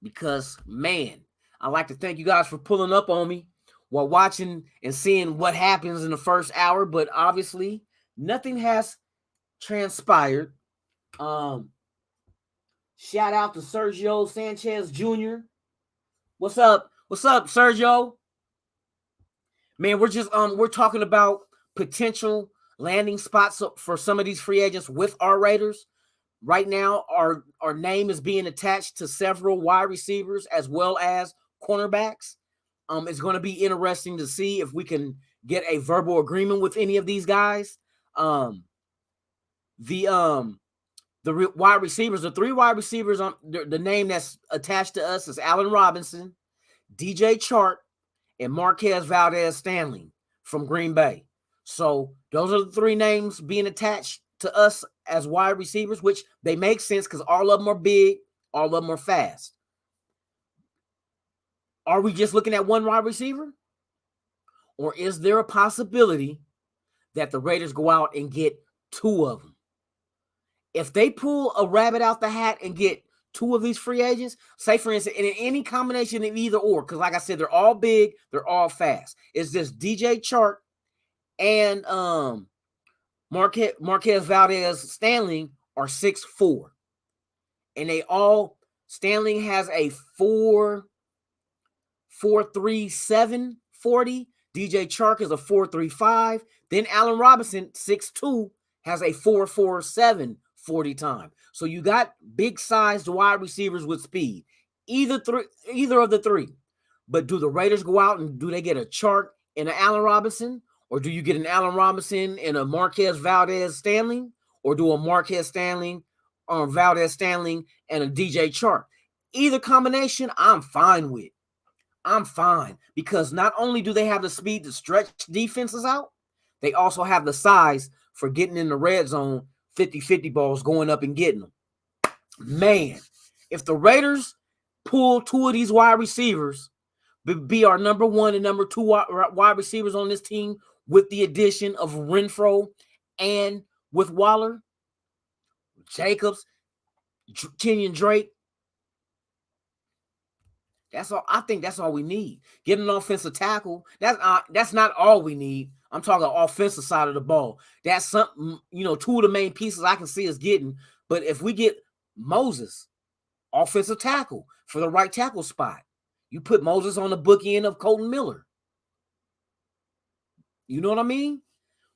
Because, man, I'd like to thank you guys for pulling up on me while watching and seeing what happens in the first hour. But obviously, nothing has transpired. Shout out to Sergio Sanchez Jr. What's up? What's up, Sergio? Man, we're talking about potential landing spots for some of these free agents with our Raiders. Right now, our name is being attached to several wide receivers as well as cornerbacks. It's going to be interesting to see if we can get a verbal agreement with any of these guys. The wide receivers, the three wide receivers, the name that's attached to us is Allen Robinson, DJ Chark, and Marquez Valdez-Scantling from Green Bay. So those are the three names being attached to us as wide receivers, which they make sense because all of them are big, all of them are fast. Are we just looking at one wide receiver? Or is there a possibility that the Raiders go out and get two of them? If they pull a rabbit out the hat and get two of these free agents, say for instance, in any combination of either or, because like I said, they're all big, they're all fast. It's just DJ Chark and Marquez Valdez-Scantling are 6'4". And Stanley has a 4.37 40. DJ Chark is a 4.35. Then Allen Robinson, 6'2", has a 4.47 40 time. So you got big sized wide receivers with speed. Either of the three. But do the Raiders go out and do they get a Chark and an Allen Robinson? Or do you get an Allen Robinson and a Marquez Valdez-Scantling? Or do a Marquez-Scantling or Valdez-Scantling and a DJ Chark? Either combination, I'm fine with. I'm fine. Because not only do they have the speed to stretch defenses out, they also have the size for getting in the red zone, 50-50 balls, going up and getting them. Man, if the Raiders pull two of these wide receivers, be our number one and number two wide receivers on this team with the addition of Renfro and with Waller, Jacobs, Kenyon Drake, that's all. I think that's all we need. Get an offensive tackle. That's not all we need. I'm talking offensive side of the ball. That's something, two of the main pieces I can see us getting. But if we get Moses, offensive tackle for the right tackle spot, you put Moses on the bookend of Colton Miller. You know what I mean?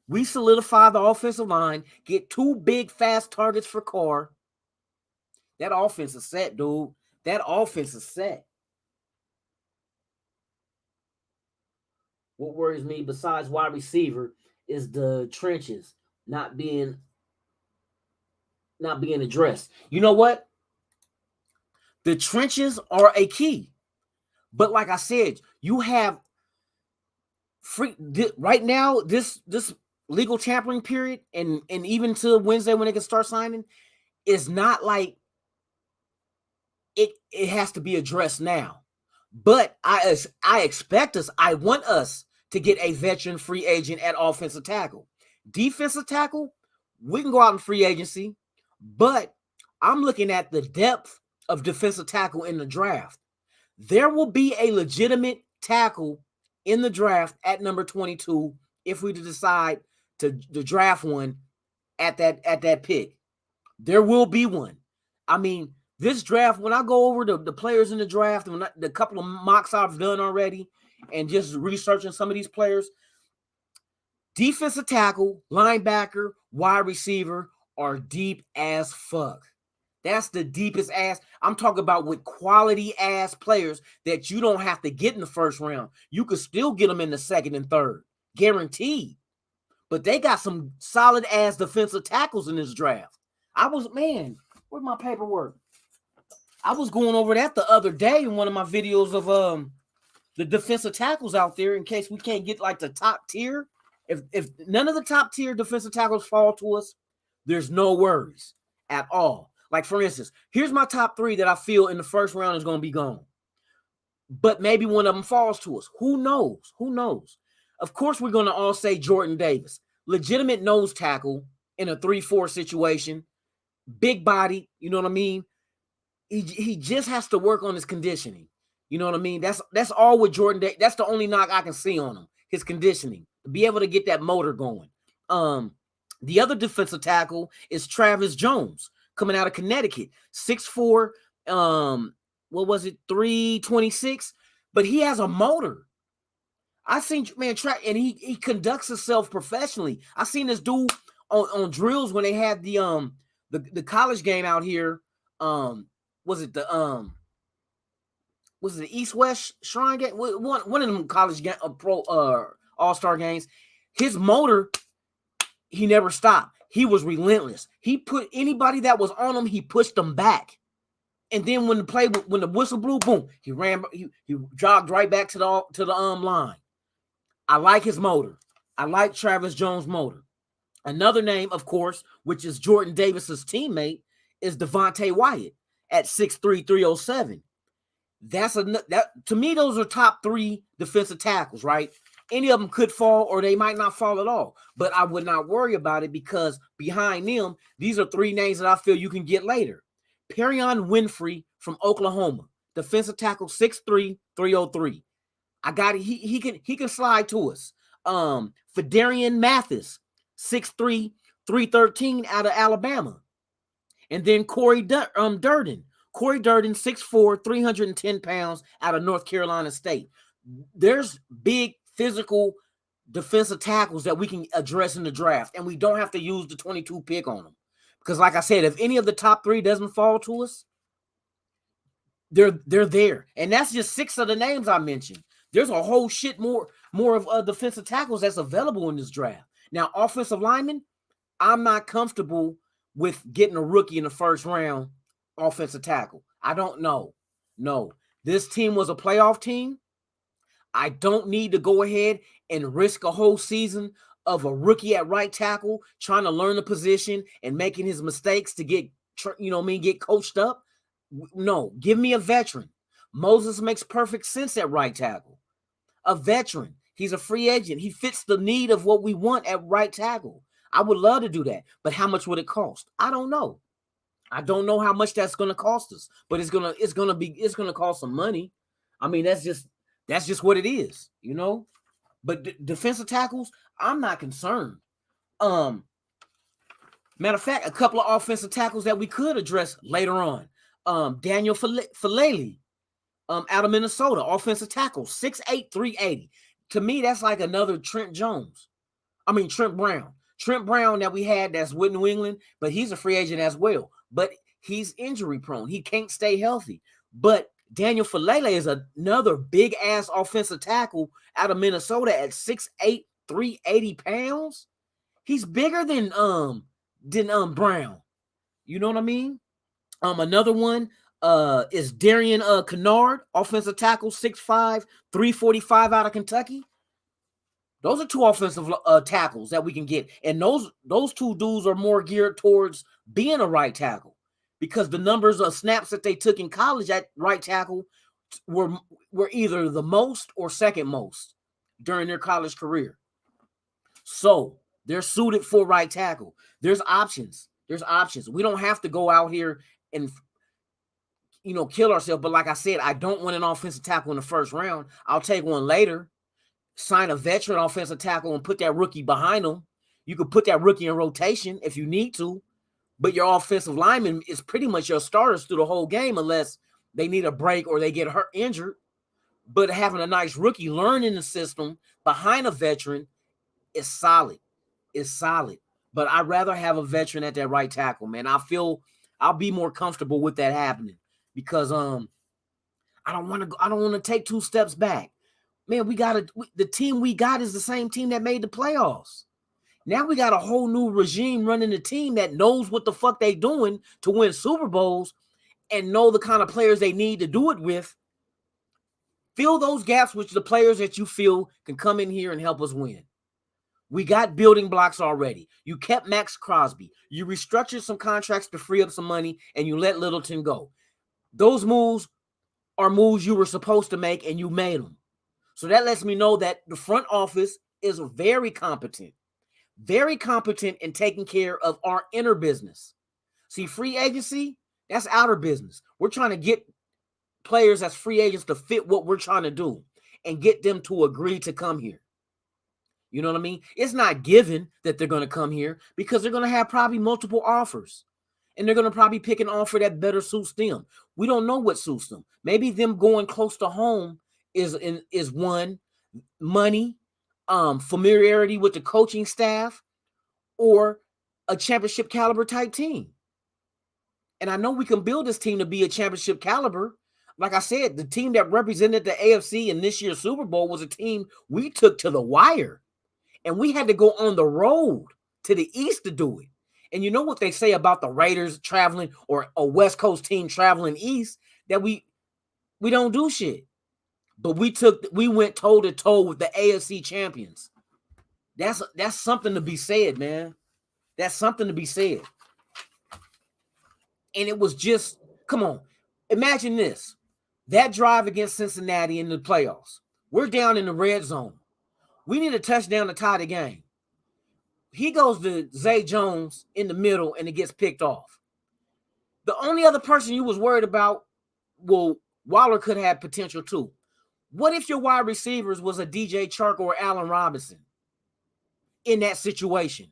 We solidify the offensive line, get two big, fast targets for Carr. That offense is set, dude. That offense is set. What worries me besides wide receiver is the trenches not being addressed. You know what? The trenches are a key. But like I said, you have right now, this legal tampering period, and even to Wednesday when they can start signing, is not like it has to be addressed now. But I expect us, I want us to get a veteran free agent at offensive tackle. Defensive tackle, we can go out in free agency, but I'm looking at the depth of defensive tackle in the draft. There will be a legitimate tackle in the draft at number 22 if we decide to draft one at that pick. There will be one. I mean, this draft, when I go over the players in the draft, and the couple of mocks I've done already, and just researching some of these players, defensive tackle, linebacker, wide receiver are deep as fuck. That's the deepest ass. I'm talking about with quality ass players that you don't have to get in the first round. You could still get them in the second and third, guaranteed. But they got some solid ass defensive tackles in this draft. Where's my paperwork? I was going over that the other day in one of my videos of the defensive tackles out there in case we can't get like the top tier. If none of the top tier defensive tackles fall to us, there's no worries at all. Like, for instance, here's my top 3 that I feel in the first round is going to be gone. But maybe one of them falls to us. Who knows? Who knows? Of course, we're going to all say Jordan Davis. Legitimate nose tackle in a 3-4 situation. Big body, you know what I mean? He just has to work on his conditioning. You know what I mean? That's all with Jordan Davis. That's the only knock I can see on him. His conditioning. To be able to get that motor going. The other defensive tackle is Travis Jones, coming out of Connecticut, 6'4", 326, but he has a motor. I seen and he conducts himself professionally. I seen this dude on drills when they had the college game out here. Was it the East West Shrine game? One of them college all-star games. His motor, he never stopped. He was relentless. He put anybody that was on him, he pushed them back. And then when the whistle blew, boom, he jogged right back to the line. I like his motor. I like Travis Jones' motor. Another name, of course, which is Jordan Davis's teammate, is Devontae Wyatt at 6'3", 307. To me, those are top 3 defensive tackles, right? Any of them could fall or they might not fall at all. But I would not worry about it because behind them, these are 3 names that I feel you can get later. Perion Winfrey from Oklahoma, defensive tackle, 6'3", 303. I got it. He can slide to us. Fedarian Mathis, 6'3", 313 out of Alabama. And then Corey Durden. Corey Durden, 6'4", 310 pounds out of North Carolina State. There's big physical defensive tackles that we can address in the draft, and we don't have to use the 22 pick on them. Because like I said, if any of the top 3 doesn't fall to us, they're there. And that's just 6 of the names I mentioned. There's a whole shit more of defensive tackles that's available in this draft. Now, offensive linemen, I'm not comfortable with getting a rookie in the first round offensive tackle. I don't know. No. This team was a playoff team. I don't need to go ahead and risk a whole season of a rookie at right tackle trying to learn the position and making his mistakes to get coached up. No, give me a veteran. Moses makes perfect sense at right tackle. A veteran. He's a free agent. He fits the need of what we want at right tackle. I would love to do that, but how much would it cost? I don't know. I don't know how much that's going to cost us, but it's going to cost some money. I mean, that's just what it is, you know. But defensive tackles, I'm not concerned. Matter of fact, a couple of offensive tackles that we could address later on. Daniel Falele, out of Minnesota, offensive tackle, 6'8", 380. To me, that's like another Trent Brown. Trent Brown that we had that's with New England, but he's a free agent as well. But he's injury prone. He can't stay healthy. But Daniel Falele is another big ass offensive tackle out of Minnesota at 6'8", 380 pounds. He's bigger than Brown. You know what I mean? Another one is Darian Kennard, offensive tackle, 6'5", 345 out of Kentucky. Those are two offensive tackles that we can get. And those two dudes are more geared towards being a right tackle, because the numbers of snaps that they took in college at right tackle were either the most or second most during their college career. So they're suited for right tackle. There's options. We don't have to go out here and kill ourselves. But like I said, I don't want an offensive tackle in the first round. I'll take one later. Sign a veteran offensive tackle and put that rookie behind him. You could put that rookie in rotation if you need to, but your offensive lineman is pretty much your starters through the whole game unless they need a break or they get injured. But having a nice rookie learning the system behind a veteran is solid. But I'd rather have a veteran at that right tackle, man. I feel I'll be more comfortable with that happening, because I don't want to take two steps back. Man, the team we got is the same team that made the playoffs. Now we got a whole new regime running the team that knows what the fuck they doing to win Super Bowls and know the kind of players they need to do it with. Fill those gaps with the players that you feel can come in here and help us win. We got building blocks already. You kept Max Crosby. You restructured some contracts to free up some money, and you let Littleton go. Those moves are moves you were supposed to make, and you made them. So that lets me know that the front office is very competent in taking care of our inner business. See, free agency, that's outer business. We're trying to get players as free agents to fit what we're trying to do and get them to agree to come here. You know what I mean? It's not given that they're going to come here, because they're going to have probably multiple offers. And they're going to probably pick an offer that better suits them. We don't know what suits them. Maybe them going close to home is one, money, familiarity with the coaching staff, or a championship caliber type team. And I know we can build this team to be a championship caliber. Like I said, the team that represented the AFC in this year's Super Bowl was a team we took to the wire. And we had to go on the road to the East to do it. And you know what they say about the Raiders traveling, or a West Coast team traveling East, that we don't do shit. But we went toe to toe with the AFC champions. That's something to be said, man. That's something to be said. And it was just, come on, imagine this. That drive against Cincinnati in the playoffs. We're down in the red zone. We need a touchdown to tie the game. He goes to Zay Jones in the middle, and it gets picked off. The only other person you was worried about, well, Waller could have potential too. What if your wide receivers was a DJ Chark or Allen Robinson in that situation?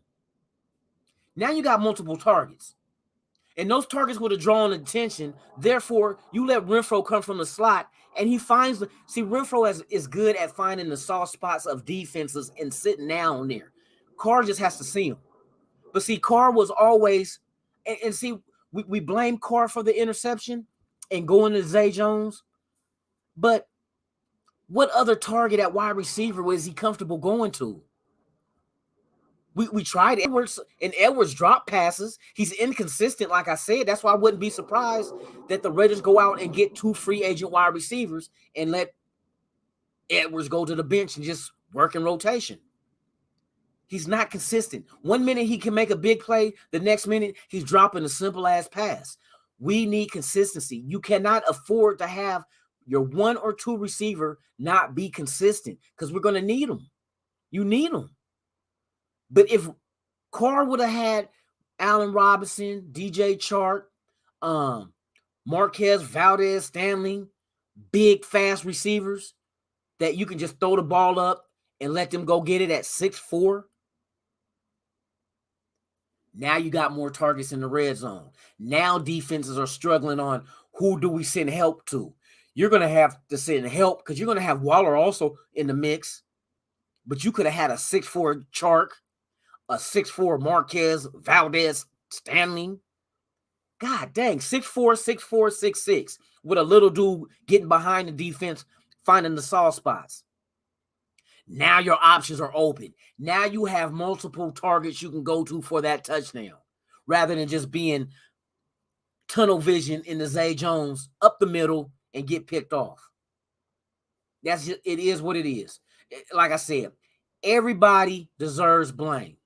Now you got multiple targets. And those targets would have drawn attention. Therefore, you let Renfrow come from the slot, and he finds Renfrow is good at finding the soft spots of defenses and sitting down there. Carr just has to see him. But see, Carr was always, and see, we blame Carr for the interception and going to Zay Jones. But what other target at wide receiver was he comfortable going to? We tried Edwards, and Edwards dropped passes. He's inconsistent, like I said. That's why I wouldn't be surprised that the Raiders go out and get two free agent wide receivers and let Edwards go to the bench and just work in rotation. He's not consistent. 1 minute he can make a big play. The next minute he's dropping a simple-ass pass. We need consistency. You cannot afford to have your one or two receiver not be consistent, because we're going to need them. You need them. But if Carr would have had Allen Robinson, DJ Chark, Marquez, Valdez, Stanley, big, fast receivers that you can just throw the ball up and let them go get it at 6'4", now you got more targets in the red zone. Now defenses are struggling on who do we send help to. You're going to have to send help because you're going to have Waller also in the mix. But you could have had a 6'4" Chark, a 6'4" Marquez, Valdez, Stanley. God dang, 6'4", 6'4", 6'6". with a little dude getting behind the defense, finding the soft spots. Now your options are open. Now you have multiple targets you can go to for that touchdown, rather than just being tunnel vision in the Zay Jones up the middle and get picked off. That's just, it is what it is. Like I said, everybody deserves blame.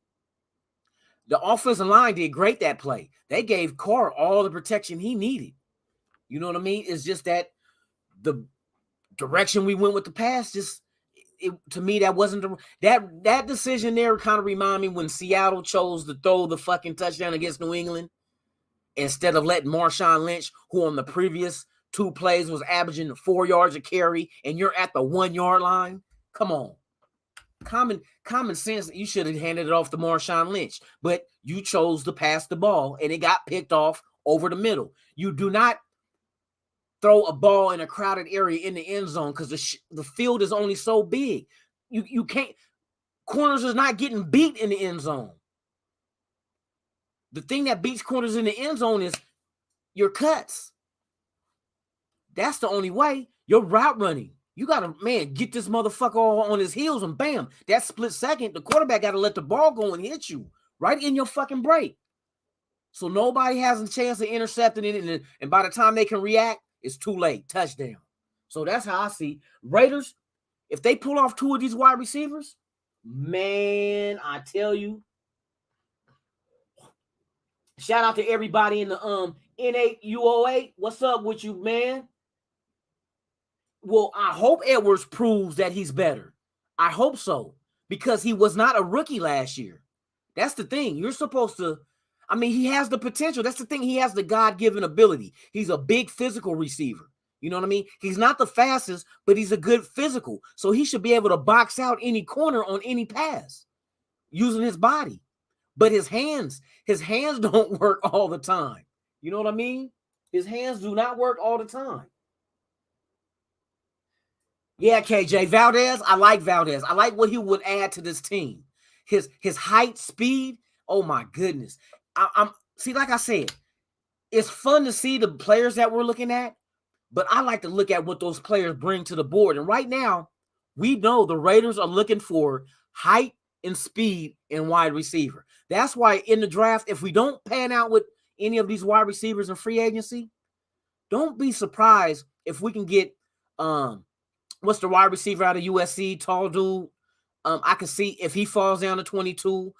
The offensive line did great that play. They gave Carr all the protection he needed. You know what I mean? It's just that the direction we went with the pass, just to me, that wasn't that decision there kind of remind me when Seattle chose to throw the fucking touchdown against New England instead of letting Marshawn Lynch, who on the previous 2 plays was averaging 4 yards a carry, and you're at the 1 yard line. Come on. Common sense, you should have handed it off to Marshawn Lynch, but you chose to pass the ball and it got picked off over the middle. You do not throw a ball in a crowded area in the end zone because the field is only so big. You can't, corners is not getting beat in the end zone. The thing that beats corners in the end zone is your cuts. That's the only way. Your route running. You got to, man, get this motherfucker all on his heels and bam, that split second, the quarterback got to let the ball go and hit you right in your fucking break. So nobody has a chance of intercepting it, and by the time they can react, it's too late. Touchdown. So that's how I see Raiders. If they pull off 2 of these wide receivers, man, I tell you, shout out to everybody in the N8UO8. What's up with you, man? Well, I hope Edwards proves that he's better. I hope so, because he was not a rookie last year. That's the thing. You're supposed to, I mean, he has the potential. That's the thing. He has the God-given ability. He's a big physical receiver. You know what I mean? He's not the fastest, but he's a good physical. So he should be able to box out any corner on any pass using his body. But his hands don't work all the time. You know what I mean? His hands do not work all the time. Yeah, KJ Valdez. I like Valdez. I like what he would add to this team. His height, speed. Oh my goodness. I'm see, like I said, it's fun to see the players that we're looking at, but I like to look at what those players bring to the board. And right now, we know the Raiders are looking for height and speed in wide receiver. That's why in the draft, if we don't pan out with any of these wide receivers in free agency, don't be surprised if we can get what's the wide receiver out of USC, tall dude. I can see if he falls down to 22.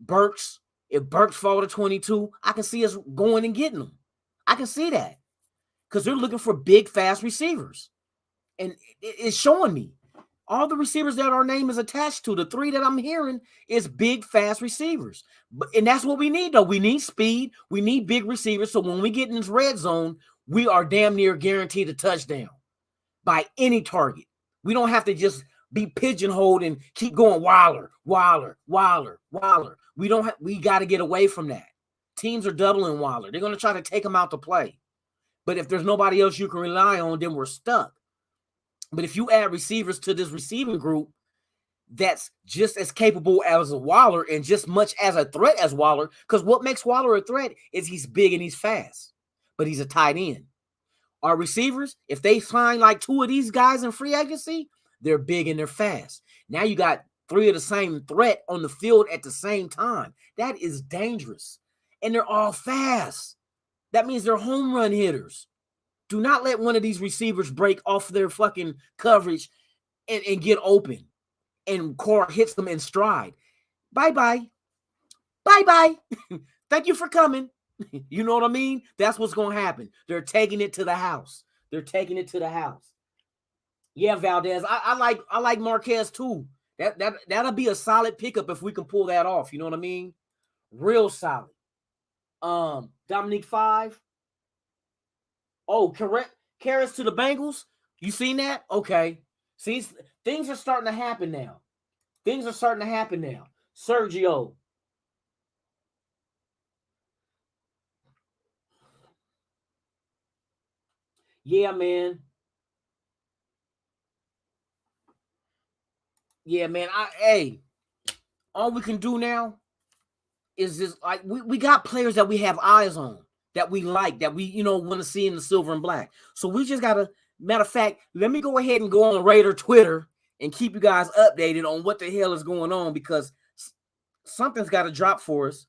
Burks, if Burks fall to 22, I can see us going and getting them. I can see that because they're looking for big, fast receivers, and it's showing me all the receivers that our name is attached to. The 3 that I'm hearing is big, fast receivers, and that's what we need. Though we need speed, we need big receivers. So when we get in this red zone, we are damn near guaranteed a touchdown by any target. We don't have to just be pigeonholed and keep going Wilder. We got to get away from that. Teams are doubling Wilder. They're going to try to take him out to play. But if there's nobody else you can rely on, then we're stuck. But if you add receivers to this receiving group that's just as capable as a Waller and just much as a threat as Waller, because what makes Waller a threat is he's big and he's fast, but he's a tight end. Our receivers, if they find like 2 of these guys in free agency, they're big and they're fast. Now you got 3 of the same threat on the field at the same time. That is dangerous. And they're all fast. That means they're home run hitters. Do not let one of these receivers break off their fucking coverage and get open. And Carr hits them in stride. Bye-bye. Bye-bye. Thank you for coming. You know what I mean? That's what's going to happen. They're taking it to the house. Yeah, Valdez. I like Marquez too. That'll be a solid pickup if we can pull that off. You know what I mean? Real solid. Dominique 5. Oh, correct. Carrots to the Bengals. You seen that? Okay. See, things are starting to happen now. Sergio. Yeah, man. All we can do now is just like we got players that we have eyes on. that we like, that we, you know, want to see in the silver and black. So we just got to, matter of fact, let me go ahead and go on Raider Twitter and keep you guys updated on what the hell is going on, because something's got to drop for us.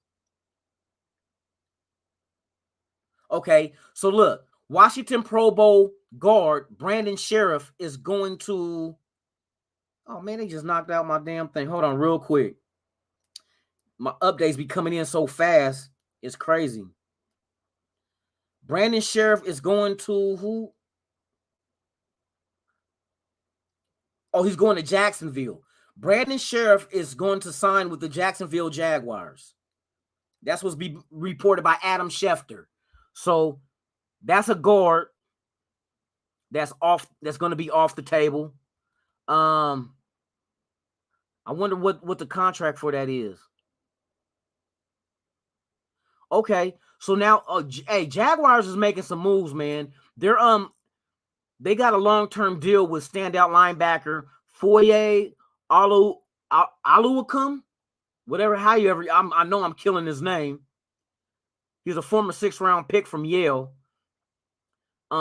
Okay, so look, Washington Pro Bowl guard Brandon Sheriff is going to, oh man, they just knocked out my damn thing. Hold on real quick. My updates be coming in so fast. It's crazy. Brandon Sheriff is going to who? Oh, he's going to Jacksonville. Brandon Sheriff is going to sign with the Jacksonville Jaguars. That's what's be reported by Adam Schefter. So that's a guard that's off. That's going to be off the table. I wonder what the contract for that is. Okay, so now, hey, Jaguars is making some moves, man. They got a long-term deal with standout linebacker Foye Aluakum, whatever, however. I know I'm killing his name. He's a former 6th-round pick from Yale.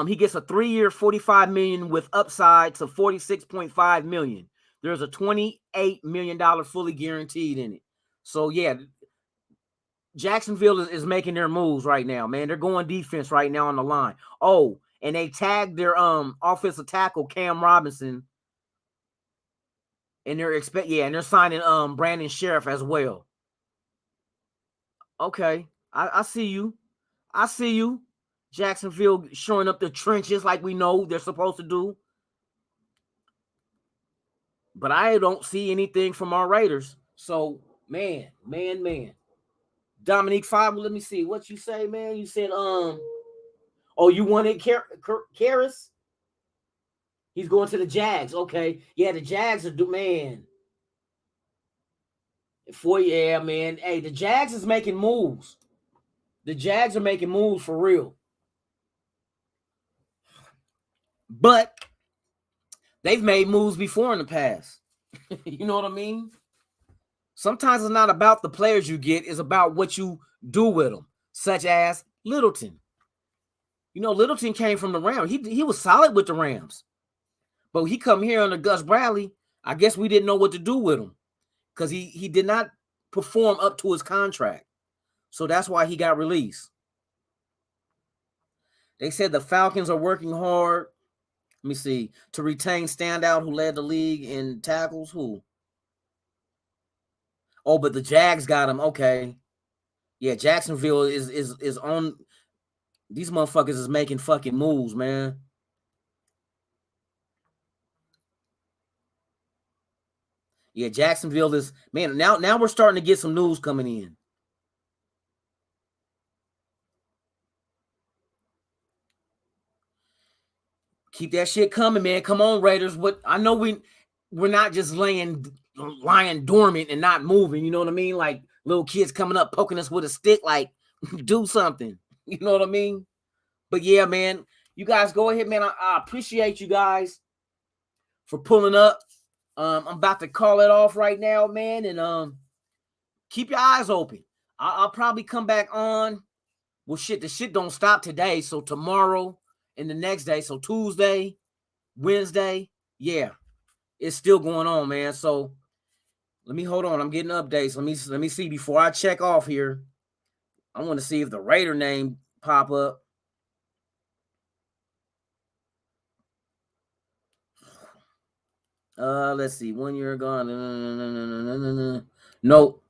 He gets a 3-year, $45 million with upside to $46.5 million. There's a $28 million fully guaranteed in it. So yeah, Jacksonville is making their moves right now, man. They're going defense right now on the line. Oh, and they tagged their offensive tackle Cam Robinson, and they're signing Brandon Sheriff as well. Okay, I see you. I see you. Jacksonville showing up the trenches like we know they're supposed to do. But I don't see anything from our Raiders. So, man. Dominique Five, let me see what you say, man. You said, oh, you wanted Karras? He's going to the Jags. Okay. Yeah, the Jags are, man. Man. Hey, the Jags is making moves. The Jags are making moves for real. But they've made moves before in the past. You know what I mean? Sometimes it's not about the players you get, it's about what you do with them, such as Littleton. You know, Littleton came from the Rams. He was solid with the Rams. But he come here under Gus Bradley, I guess we didn't know what to do with him because he did not perform up to his contract. So that's why he got released. They said the Falcons are working hard. Let me see. To retain standout who led the league in tackles. Who? Oh, but the Jags got him. Okay. Yeah, Jacksonville is on. These motherfuckers is making fucking moves, man. Yeah, Jacksonville is, man, now we're starting to get some news coming in. Keep that shit coming, man. Come on, Raiders. What I know we're not just lying dormant and not moving. You know what I mean? Like little kids coming up poking us with a stick, like do something. You know what I mean? But yeah, man, you guys go ahead, man. I appreciate you guys for pulling up. I'm about to call it off right now, man, and keep your eyes open. I'll probably come back on. Well, shit, the shit don't stop today, so tomorrow and the next day, so Tuesday, Wednesday, yeah, it's still going on, man. So let me hold on. I'm getting updates. Let me see before I check off here. I want to see if the Raider name pop up. Let's see. 1 year gone. Nope.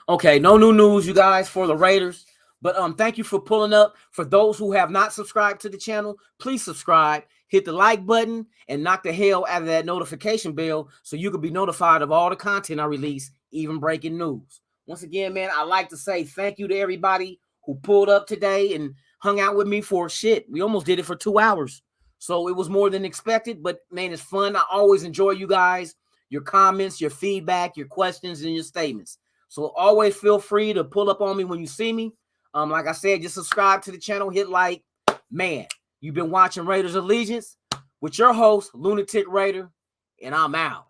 Okay, no new news, you guys, for the Raiders. But thank you for pulling up. For those who have not subscribed to the channel, please subscribe, hit the like button, and knock the hell out of that notification bell so you can be notified of all the content I release, even breaking news. Once again, man, I'd like to say thank you to everybody who pulled up today and hung out with me for shit. We almost did it for 2 hours. So it was more than expected, but man, it's fun. I always enjoy you guys, your comments, your feedback, your questions, and your statements. So always feel free to pull up on me when you see me. Like I said, just subscribe to the channel, hit like. Man, you've been watching Raiders Allegiance with your host, Lunatic Raider, and I'm out.